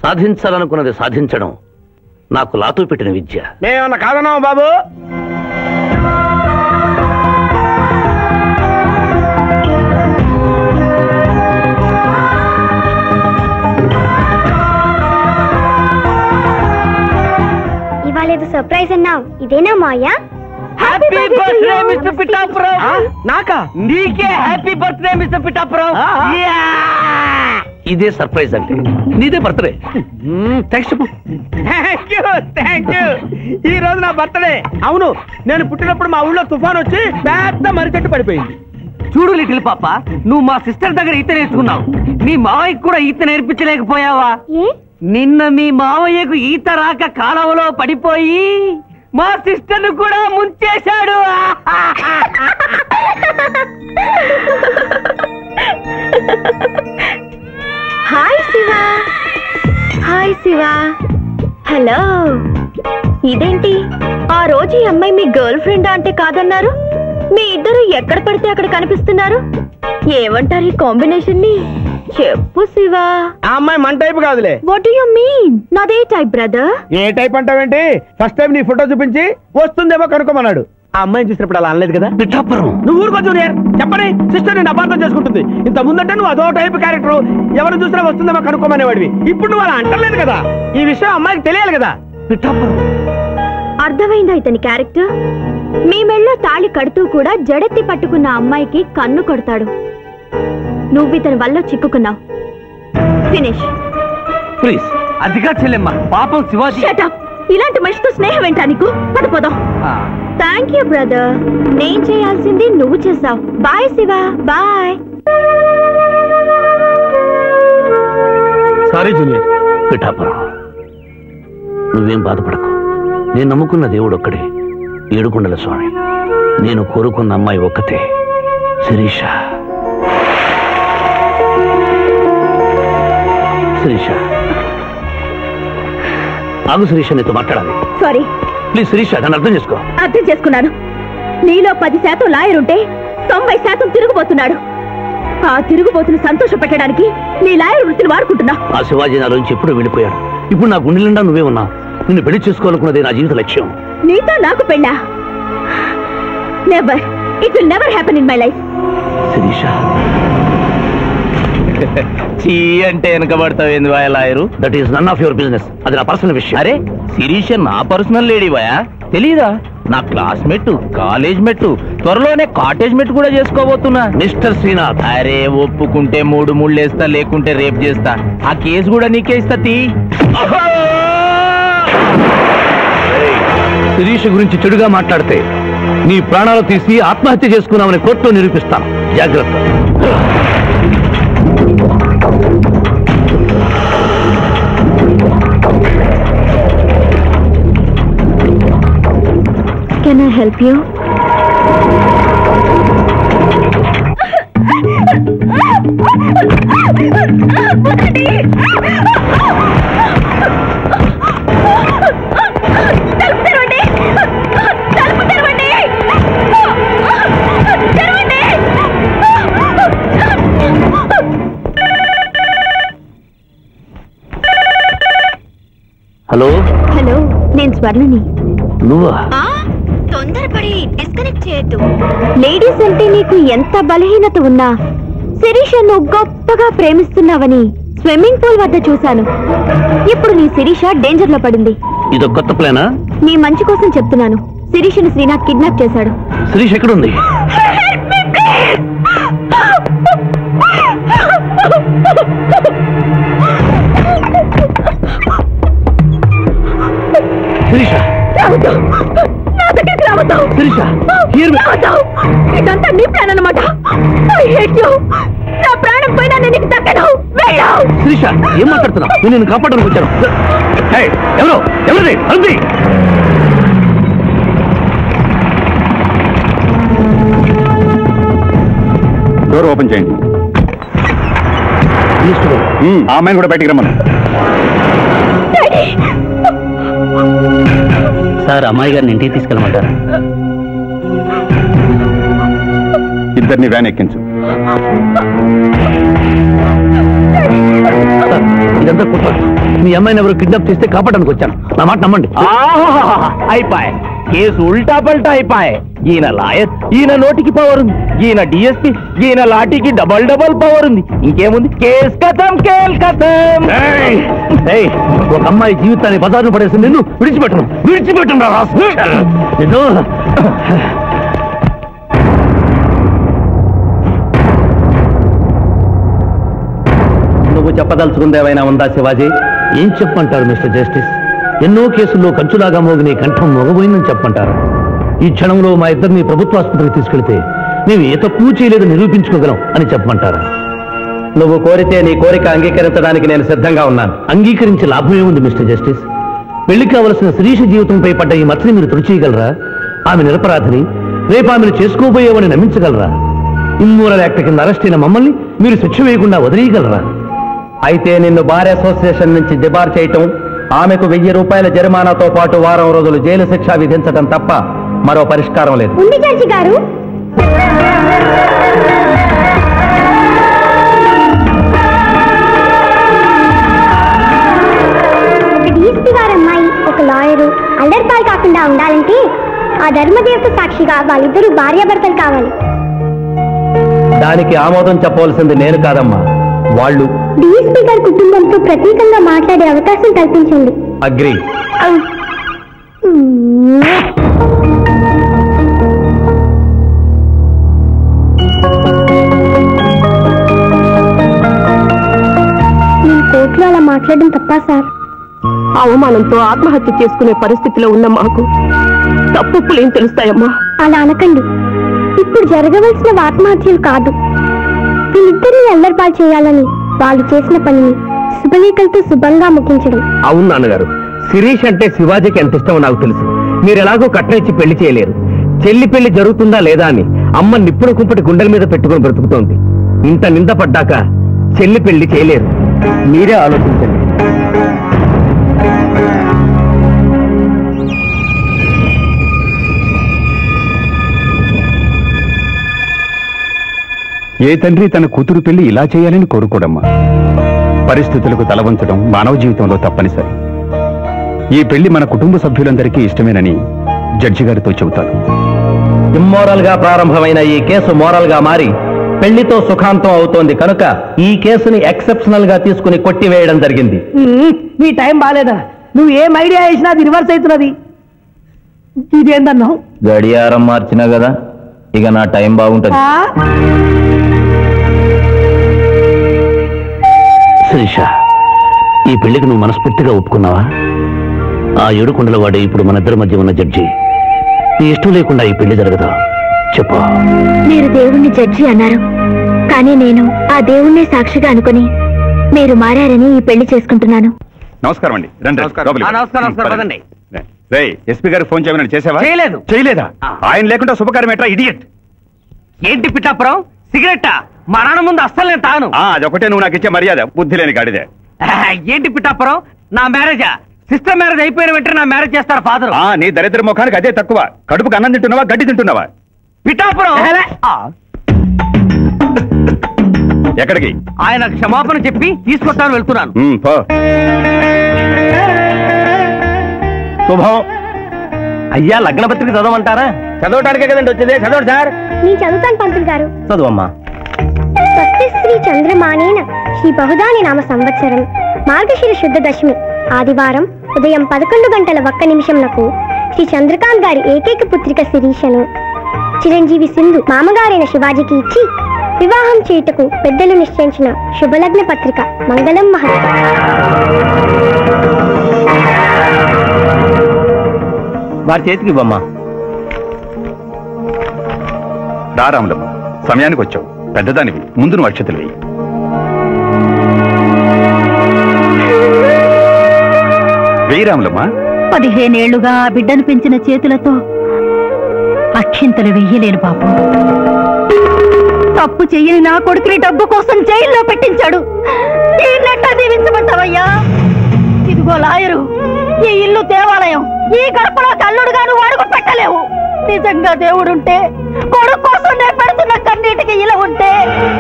సాధించాలనుకున్నది సాధించడం నాకు లాతో పెట్టిన విద్య. మేమన్నా కాదన్నావు బాబు. ఇవాళ ఏదో సర్ప్రైజ్ అన్నావు, ఇదేనా Maya? Happy birthday mister Pithapuram. నాకా? నీకే హ్యాపీ బర్త్డే మిస్టర్ పిఠాపురం. ఇదే సర్ప్రైజ్ అంటే, నీదే బర్త్డే. థ్యాంక్స్ చెప్పు. Thank you. ఈ రోజు నా బర్త్డే. అవును, నేను పుట్టినప్పుడు మా ఊళ్ళో తుఫాన్ వచ్చి పెద్ద మర్రి చెట్టు పడిపోయింది. చూడు లిటిల్ పాప, నువ్వు మా సిస్టర్ దగ్గర ఈత నేర్చుకున్నావు, నీ మావయ్యకు కూడా ఈత నేర్పించలేకపోయావా? నిన్న మీ మావయ్యకు ఈత రాక కాలువలో పడిపోయి మా సిస్టర్ ను కూడా ముంచేశాడు. Hi Shiva. Hi Shiva. Hello. ఇదేంటి ఆ రోజు ఈ అమ్మాయి మీ గర్ల్ ఫ్రెండ్ అంటే కాదన్నారు, మీ ఇద్దరు ఎక్కడ పడితే అక్కడ కనిపిస్తున్నారు. ఏమంటారు ఈ కాంబినేషన్ ని? చెప్పు శివా. ఆ అమ్మాయి మన టైప్ కాదులే. What do you mean? నాదే టైప్ బ్రదర్. ఏ టైప్ అంటావేంటి? ఫస్ట్ టైం నీ ఫోటో చూపించి వస్తుందేమో కనుక్కోమన్నాడు. ఆ అమ్మాయిని చూసినప్పుడు అలా అనలేదు కదా. నువ్వు ఊరుకో జూనియర్. చెప్పని సిస్టర్ నేను అపార్థం చేసుకుంటుంది. ఇంత ముందంటే నువ్వు అదో టైప్ క్యారెక్టర్, ఎవరు చూసినా వస్తుందేమో కనుక్కోమనేవాడివి. ఇప్పుడు నువ్వు అలా అంటలేదు కదా. ఈ విషయం అమ్మాయికి తెలియాలి కదా. అర్థమైందా ఇతని క్యారెక్టర్? మీ మెళ్ళో తాళి కడుతూ కూడా జడెత్తి పట్టుకున్న అమ్మాయికి కన్ను కొడతాడు. నువ్వు ఇతని వల్ల చిక్కుకున్నావు. Finish please. అదిగా చెల్లెమ్మ, పాపం శివాజీ. Shut up. ఇలాంటి మనిషితో స్నేహం ఏంటా నీకు? పదపోదాం. Thank you brother. నేను చేయాల్సింది నువ్వు చేసావు. Bye Shiva. Bye. Sorry junior. Pithapuram, నువ్వేం బాధపడకు. నేను నమ్ముకున్న దేవుడు ఒక్కడే, ఏడుకొండల స్వామి. నేను కోరుకున్న అమ్మాయి ఒక్కతే, శిరీష. శిరీష ఆగు. శిరీష నీతో మాట్లాడాలి. సారీ. ప్లీజ్ శిరీష, నన్ను అర్థం చేసుకో. అర్థం చేసుకున్నాను. నీలో 10% లాయర్ ఉంటే 90% తిరుగుబోతున్నాడు. ఆ తిరుగుబోతును సంతోష పెట్టడానికి నీ లాయర్ వృత్తిని వాడుకుంటున్నా. ఆ శివాజీ నా నుంచి ఎప్పుడు వెళ్ళిపోయాడు. ఇప్పుడు నా గుండె నిండా నువ్వే ఉన్నావు. నిన్ను పెళ్లి చేసుకోవాలనుకున్నదే నా జీవిత లక్ష్యం. నీతో నాకు పెళ్ళా? Never. It will never happen in my life. Sirisha. చీ అంటే వెనకబడతావేంది boy lawyer? That is none of your business. అది నా పర్సనల్ విషయం. అరే శిరీష నా పర్సనల్ లేడీ బాయా, తెలీదా? నా క్లాస్మేట్, కాలేజ్ మెట్టు, త్వరలోనే కాటేజ్ మెట్టు కూడా చేసుకోబోతున్నా. మిస్టర్ శ్రీనాథ్. అరే ఒప్పుకుంటే 3 ముళ్ళేస్తా, లేకుంటే రేప్ చేస్తా. ఆ కేసు కూడా నీకే ఇస్తా. శిరీష గురించి చెడుగా మాట్లాడితే నీ ప్రాణాలు తీసి ఆత్మహత్య చేసుకున్నామని కోర్టులో నిరూపిస్తాను. జాగ్రత్త. Can I help you? Hello. Hello, నేను స్వర్ణని. నువ్వా? తొందరపడి డిస్కనెక్ట్ చేయొద్దు. లేడీస్ అంటే నీకు ఎంత బలహీనత ఉన్నా శిరీష నువ్వు గొప్పగా ప్రేమిస్తున్నావని స్విమ్మింగ్ పూల్ వద్ద చూశాను. ఇప్పుడు నీ శిరీష డేంజర్ లో పడింది. ఇదో కొత్త ప్లానా? నీ మంచి కోసం చెప్తున్నాను. శిరీషని శ్రీనాథ్ కిడ్నాప్ చేశాడు. శిరీష్ ఎక్కడుంది? శిరీష ఇదంతా నీ ప్లాన్ అన్నమాట. నా ప్రాణం పోయినా నేను నీకు దక్కను. శిరీష ఏం మాట్లాడుతున్నావు? నేను కాపాడడానికి వచ్చాను. ఎవరు ఎవరిది? అంది డోర్ ఓపెన్ చేయండి. ఆ అమ్మాయిని కూడా బయటికి రమ్మను. సార్, అమ్మాయి గారిని ఇంటికి తీసుకెళ్ళమంటారా? ఇద్దరిని వ్యాన్ ఎక్కించు. ఇదంతా కుట్ర. మీ అమ్మాయిని ఎవరు కిడ్నాప్ చేస్తే కాపాడడానికి వచ్చాను. నా మాట నమ్మండి. అయిపోయి కేసు ఉల్టా పల్టా అయిపోయి. ఈయన లాయర్, ఈయన నోటికి పవర్ ఉంది. ఈయన డిఎస్పీ, ఈయన లాఠీకి డబల్ పవర్ ఉంది. ఇంకేముంది? కేసు కథం, కేల్ కథం. ఒక అమ్మాయి జీవితాన్ని బజార్ను పడేసి నిన్ను విడిచిపెట్టను. నిన్ను నువ్వు చెప్పదలుచుకుంది ఏమైనా ఉందా శివాజీ? ఏం చెప్పంటారు మిస్టర్ జస్టిస్? ఎన్నో కేసుల్లో కంచులాగా మోగిన కంఠం మోగబోయిందని చెప్పంటారు. ఈ క్షణంలో మా ఇద్దరిని ప్రభుత్వ ఆసుపత్రికి తీసుకెళ్తే మేము ఏ తప్పు చేయలేదని నిరూపించుకోగలం అని చెప్పమంటారా? నువ్వు కోరితే నీ కోరిక అంగీకరించడానికి నేను సిద్ధంగా ఉన్నాను. అంగీకరించి లాభమే ఉంది మిస్టర్ జస్టిస్. పెళ్లి కావలసిన శిరీష జీవితంపై పడ్డ ఈ మచ్చని మీరు తుడిచేయగలరా? ఆమె నిరపరాధిని, రేపు ఆమెను చేసుకోబోయేవని నమ్మించగలరా? ఇమ్మోరల్ యాక్ట్ కింద అరెస్ట్ అయిన మమ్మల్ని మీరు శిక్ష వేయకుండా వదిలేయగలరా? అయితే నిన్ను బార్ అసోసియేషన్ నుంచి డిబార్ చేయటం, ఆమెకు 1000 రూపాయల జరిమానాతో పాటు వారం రోజులు జైలు శిక్ష విధించడం తప్ప మరో పరిష్కారం లేదు. ఉంది జడ్జి గారు. ఒక డిఎస్పీ గారు అమ్మాయి, ఒక లాయరు అల్లరిపాలు కాకుండా ఉండాలంటే ఆ ధర్మదేవత సాక్షిగా వాళ్ళిద్దరూ భార్యాభర్తలు కావాలి. దానికి ఆమోదం చెప్పవలసింది నేను కాదమ్మా, వాళ్ళు. డిఎస్పీ గారి కుటుంబంతో ప్రత్యేకంగా మాట్లాడే అవకాశం కల్పించండి. అగ్రీ. నేను కోర్టులో అలా మాట్లాడడం తప్పా సార్? అవమానంతో ఆత్మహత్య చేసుకునే పరిస్థితిలో ఉన్న మాకు తప్పులేం తెలుస్తాయమ్మా? అలా అనకండి. ఇప్పుడు జరగవలసిన ఆత్మహత్యలు కాదు, వీళ్ళిద్దరిని అల్లరిపాలు చేయాలని వాళ్ళు చేసిన పనిని శుభలేఖలతో శుభంగా ముగించడం. అవును నాన్నగారు, శిరీష్ అంటే శివాజీకి ఎంత ఇష్టమో నాకు తెలుసు. మీరు ఎలాగో కట్నం ఇచ్చి పెళ్లి చేయలేరు. చెల్లి పెళ్లి జరుగుతుందా లేదా అని అమ్మ నిప్పుల కుంపటి గుండెల మీద పెట్టుకుని బ్రతుకుతోంది. ఇంత నింద పడ్డాక చెల్లి పెళ్లి చేయలేరు. మీరే ఆలోచించండి. ఏ తండ్రి తన కూతురు పెళ్లి ఇలా చేయాలని కోరుకోడమ్మా. పరిస్థితులకు తలవంచడం మానవ జీవితంలో తప్పనిసరి. ఈ పెళ్లి మన కుటుంబ సభ్యులందరికీ ఇష్టమేనని జడ్జి గారితో చెబుతాను. ఇమ్మోరల్ గా ప్రారంభమైన ఈ కేసు మోరల్ గా మారి పెళ్లితో సుఖాంతం అవుతోంది కనుక ఈ కేసుని ఎక్సెప్షనల్ గా తీసుకుని కొట్టివేయడం జరిగింది. నీ టైం బాలేదా? నువ్వు ఏం ఐడియా వేసినా అది రివర్స్ అవుతున్నది. ఇదేందన్నావు? గడియారం మార్చినా కదా, ఇక నా టైం బాగుంటది. శిరీష, ఈ పెళ్లికి నువ్వు మనస్ఫూర్తిగా ఒప్పుకున్నావా? ఆ ఏడుకొండల వాడే ఇప్పుడు మన ఇద్దరి మధ్య ఉన్న జడ్జి. నీ ఇష్టం లేకుండా ఈ పెళ్లి జరగదా? చెప్పు. మీరు దేవుణ్ణి జడ్జి అన్నారు, కానీ నేను ఆ దేవుణ్ణి సాక్షిగా అనుకుని మీరు మారారని ఈ పెళ్లి చేసుకుంటున్నాను. నమస్కారం అండి. నమస్కారం. ఎస్పీ గారికి ఫోన్ చేయమని చేసావా? చేయలేదు. చేయలేదా? ఆయన లేకుండా శుభకార్యం ఎట్లా? ఇడియట్. ఏంటి పిఠాపురం? సిగరెట్టా? మా నాన్న ముందు అస్సలు నేను తాను. అదొకటే నువ్వు నాకు ఇచ్చే మర్యాద. బుద్ధి లేని గాడిదే. ఏంటి పిఠాపురం? నా మ్యారేజా? సిస్టర్ మ్యారేజ్ అయిపోయిన వెంటనే నా మ్యారేజ్ చేస్తారు ఫాదర్. నీ దరిద్ర ముఖానికి అదే తక్కువ. కడుపుకు అన్నం తింటున్నావా, గడ్డి తింటున్నావా? పిఠాపురం ఎక్కడికి? ఆయన క్షమాపణ చెప్పి తీసుకొస్తాను, వెళ్తున్నాను. శుభం. అయ్యా, లగ్న పత్రిక చదవమంటారా? చదవటానికే కదండి వచ్చింది. చదవండి సార్. నేను చదువుతాను పంతులు గారు. చదువమ్మా. స్వస్తి శ్రీ చంద్రమానేన శ్రీ బహుదాని నామ సంవత్సరం మార్గశిర శుద్ధ దశమి ఆదివారం ఉదయం 11:01 శ్రీ చంద్రకాంత్ గారి ఏకైక పుత్రిక శిరీషను చిరంజీవి సింధు మామగారైన శివాజీకి ఇచ్చి వివాహం చేయుటకు పెద్దలు నిశ్చయించిన శుభలగ్న పత్రిక మంగళం మహత్. వారి చేతికి బొమ్మ. రారాములమ్మ, సమయానికి వచ్చావు. పెద్దదానివి, ముందు నువ్వు అక్షతలు వేయి. వేయి రాములమ్మ. 15 ఏళ్లుగా ఆ బిడ్డను పెంచిన చేతులతో అక్షింతలు వెయ్యలేను బాబు. తప్పు చెయ్యని నా కొడుకుని డబ్బు కోసం జైల్లో పెట్టించాడు. దీవించమంటావయ్యా? ఇదిగో లాయరు, ఈ ఇల్లు దేవాలయం, ఈ గడపలో కల్లుడుగా నువ్వు అడుగు పెట్టలేవు. నిజంగా దేవుడుంటే కొడుకు కోసం నేను పెడుతున్న కన్నీటికి ఇలా ఉంటే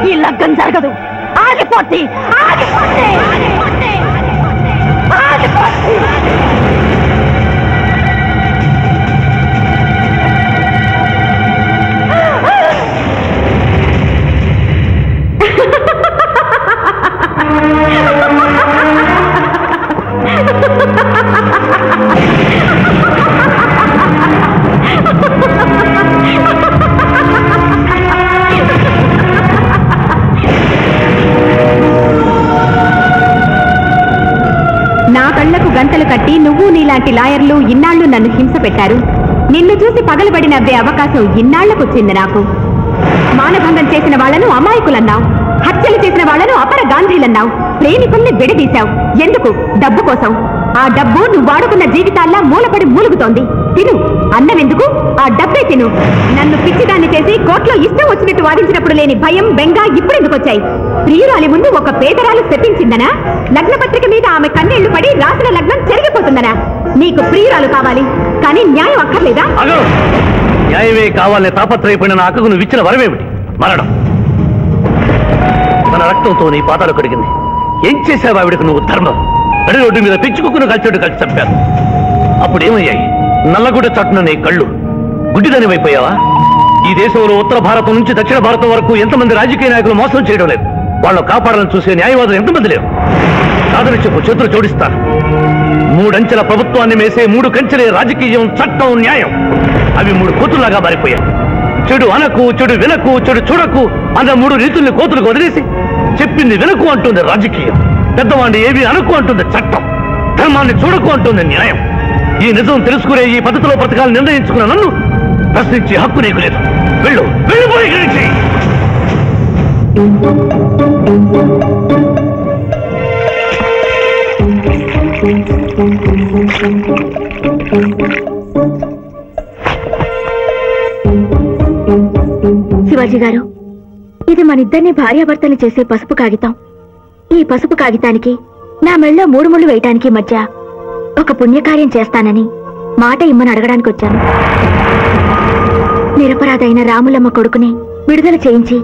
ఈ లగ్గం జరగదు. ఆగిపోద్ది, ఆగిపోద్ది, ఆగిపోద్ది, ఆగిపోద్ది. నా కళ్లకు గంతలు కట్టి నువ్వు నీలాంటి లాయర్లు ఇన్నాళ్లు నన్ను హింస పెట్టారు. నిన్ను చూసి పగలబడి నవ్వే అవకాశం ఇన్నాళ్లకొచ్చింది నాకు. మానభంగం చేసిన వాళ్లను అమాయకులన్నావు, హత్యలు చేసిన వాళ్లను అపర గాంధీలన్నావు, ప్రేమికుల్ని విడదీశావు. ఎందుకు? డబ్బు కోసం. ఆ డబ్బు నువ్వు వాడుకున్న జీవితాల్లా మూలపడి మూలుగుతోంది. తిను, అన్నమెందుకు? ఆ డబ్బే తిను. నన్ను పిచ్చిదాన్ని చేసి కోర్టులో ఇష్టం వచ్చినట్టు వాదించినప్పుడు లేని భయం, బెంగ ఇప్పుడెందుకు వచ్చాయి? ప్రియురాలి ముందు ఒక పేదరాలు శపించిందనా? లగ్నపత్రిక మీద ఆమె కన్నీళ్లు పడి రాసిన లగ్నం చెరిగిపోతుందనా? నీకు ప్రియురాలు కావాలి, కానీ న్యాయం అక్కర్లేదా? న్యాయమే కావాలనే తాపత్రయపడిన నా అక్కకు నువ్వు ఇచ్చిన వరమేమిటి? మరణం. తన రక్తంతో నీ పాదాలు కడిగింది. ఏం చేశావు ఆవిడకు నువ్వు? ధర్మం. నడి రోడ్డు మీద పిచ్చుకుక్కును కలిసేట్టు కలిసి చంపారు. అప్పుడు ఏమయ్యాయి? నల్లగుడ్డ చాటున నీ కళ్ళు గుడ్డిదని అయిపోయావా? ఈ దేశంలో ఉత్తర భారతం నుంచి దక్షిణ భారతం వరకు ఎంతమంది రాజకీయ నాయకులు మోసం చేయడం లేదు. వాళ్ళను కాపాడాలని చూసే న్యాయవాదులు ఎంతమంది లేరు? కాదని చెప్పు, చేతులు జోడిస్తాను. 3 అంచెల ప్రభుత్వాన్ని మేసే 3 కంచెలే రాజకీయం, చట్టం, న్యాయం. అవి 3 కోతుల్లాగా మారిపోయాయి. చెడు అనకు, చెడు వినకు, చెడు చూడకు అన్న 3 రీతుల్ని కోతులకు వదిలేసి చెప్పింది వినకు అంటుంది రాజకీయం. పెద్దవాడిని ఏవి అనకు అంటుంది చట్టం. ధర్మాన్ని చూడకు అంటుంది న్యాయం. ఈ నిజం తెలుసుకునే ఈ పద్ధతిలో బ్రతకాలను నిర్ణయించుకున్న నన్ను ప్రశ్నించే హక్కు నీకు లేదు. వెళ్ళు, వెళ్ళిపోయి గురించి. శివాజీ గారు, ఇది మనిద్దరిని భార్యాభర్తలు చేసే పసుపు కాగితం. ఈ పసుపు కాగితానికి నా మెళ్ళో 3 ముళ్ళు వేయటానికి మధ్య ఒక పుణ్యకార్యం చేస్తానని మాట ఇమ్మని అడగడానికి వచ్చాను. నిరపరాధైన రాములమ్మ కొడుకుని విడుదల చేయించి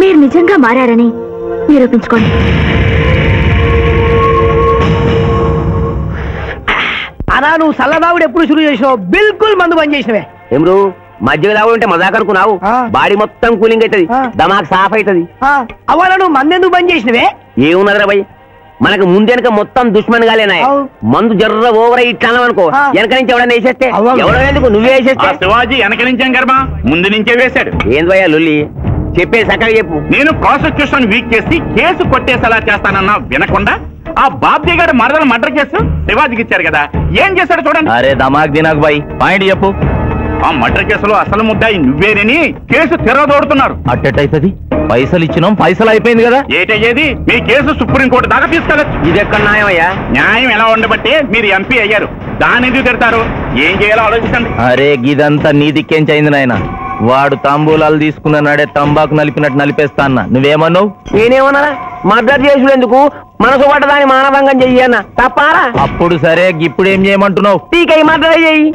మీరు నిజంగా మారారని నిరూపించుకోండి. అనా నువ్వు సల్లదావుడు ఎప్పుడు షురు చేసినావు? బిల్కుల్ మందు బంద్ చేసినవే. ఏమరు మధ్య దావుడు అంటే మజాక్ అనుకున్నావు? బాడీ మొత్తం కూలింగ్ అవుతుంది, దమాక్ సాఫ్ అవుతుంది. అవ్వాల నువ్వు మందెందుకు బంద్ చేసినవే? ఏమున్నదిరా భయ్, మనకు ముందెనక మొత్తం దుష్మన్ గాలేనా. మందు జర్ర ఓవర్ ఇట్లా అనుకో, వెనక నుంచి ఎవడన్నా వేసేస్తే ఎవడో ఎందుకు నువ్వే వేసేస్తే? శివాజీ వెనక నుంచే కర్మ, ముందు నుంచే వేశాడు. ఏంది భయ్యా లొల్లి? చెప్పే సకగా చెప్పు. నేను ప్రాసిక్యూషన్ వీక్ చేసి కేసు కొట్టేసేలా చేస్తానన్నా వినకుండా ఆ బాబ్జీ గారి మరదల మర్డర్ కేసు శివాజీకి ఇచ్చారు కదా, ఏం చేశాడు చూడండి. అరే దమాక్ దినాక్ బాయ్, పాయింట్ చెప్పు. ఆ మర్డర్ కేసులో అసలు ముద్దాయి నువ్వేనని కేసు తిరగదోడుతున్నారు. అట్టెట్టయితది? పైసలు ఇచ్చినాం, పైసలు అయిపోయింది కదా. ఏటయ్యేది? మీ కేసు సుప్రీంకోర్టు దాకా తీసుకెళ్ళచ్చు. ఇది ఎక్కడ న్యాయం అయ్యా? న్యాయం ఎలా ఉండబట్టే మీరు ఎంపీ అయ్యారు. దాని ఎందుకు తిడతారు? ఏం చేయాలో ఆలోచించండి. అరే గిదంతా నీ దిక్కేంచైంది నాయన. వాడు తాంబూలాలు తీసుకున్న నాడే తంబాకు నలిపినట్టు నలిపేస్తా అన్న. నువ్వేమన్నావు? నేనేమన్నా? మర్డర్ చేసుడెందుకు, మనసు పడ్డదాన్ని మానభంగం చెయ్యన్న తప్పారా? అప్పుడు సరే, ఇప్పుడు ఏం చేయమంటున్నావు? టీకై మర్డర్ చెయ్యి.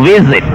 విజిట్.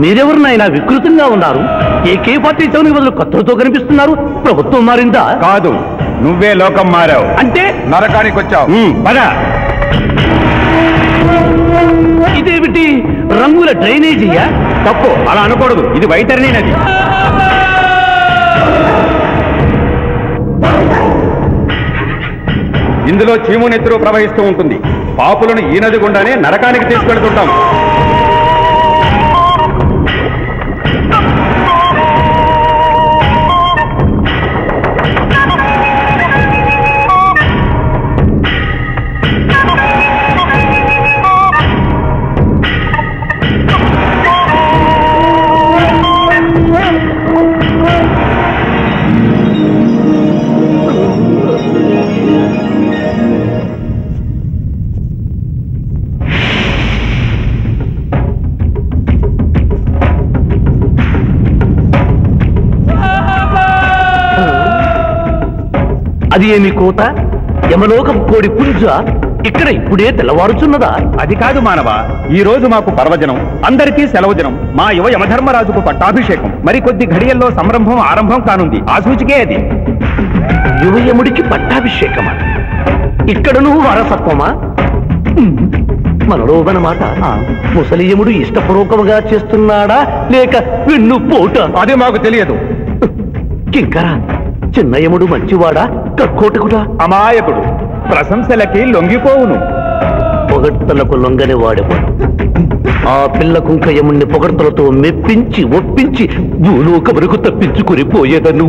మీరెవరు నాయన వికృతంగా ఉన్నారు? ఏకే పార్టీ చౌనికి బదులు కొత్తతో కనిపిస్తున్నారు. ప్రభుత్వం మారిందా? కాదు, నువ్వే లోకం మారావు. అంటే నరకానికి వచ్చావు. పద. ఇదేమిటి రంగుల డ్రైనేజీయా? తప్పు, అలా అనకూడదు. ఇది వైతరణి నది. ఇందులో చీము నెత్తురు ప్రవహిస్తూ ఉంటుంది. పాపులను ఈ నది గుండానే నరకానికి తీసుకెళ్తుంటాం. అది ఏమి కోత? యమలోకం కోడి పుంజ ఇక్కడ ఇప్పుడే తెల్లవారుచున్నదా? అది కాదు మానవ, ఈ రోజు మాకు పర్వదినం, అందరికీ సెలవు దినం. మా యువ యమధర్మరాజుకు పట్టాభిషేకం. మరి కొద్ది ఘడియల్లో సంరంభం ఆరంభం కానుంది. ఆ సూచికే అది. యువయముడికి పట్టాభిషేకమా? ఇక్కడ నువ్వు వారసత్వమా? మనలో మాట ముసలియముడు ఇష్టపూర్వకముగా చేస్తున్నాడా లేక వెన్ను పోట? అది మాకు తెలియదు. కింకరా, చిన్నయముడు మంచివాడా కక్కోటకుడా? అమాయకుడు, ప్రశంసలకి లొంగిపోవును. పొగడ్తలకు లొంగని వాడేవాడు. ఆ పిల్ల కుంకయముణ్ణి పొగడ్తలతో మెప్పించి ఒప్పించి భూలోకమునకు తప్పించుకుని పోయేదను.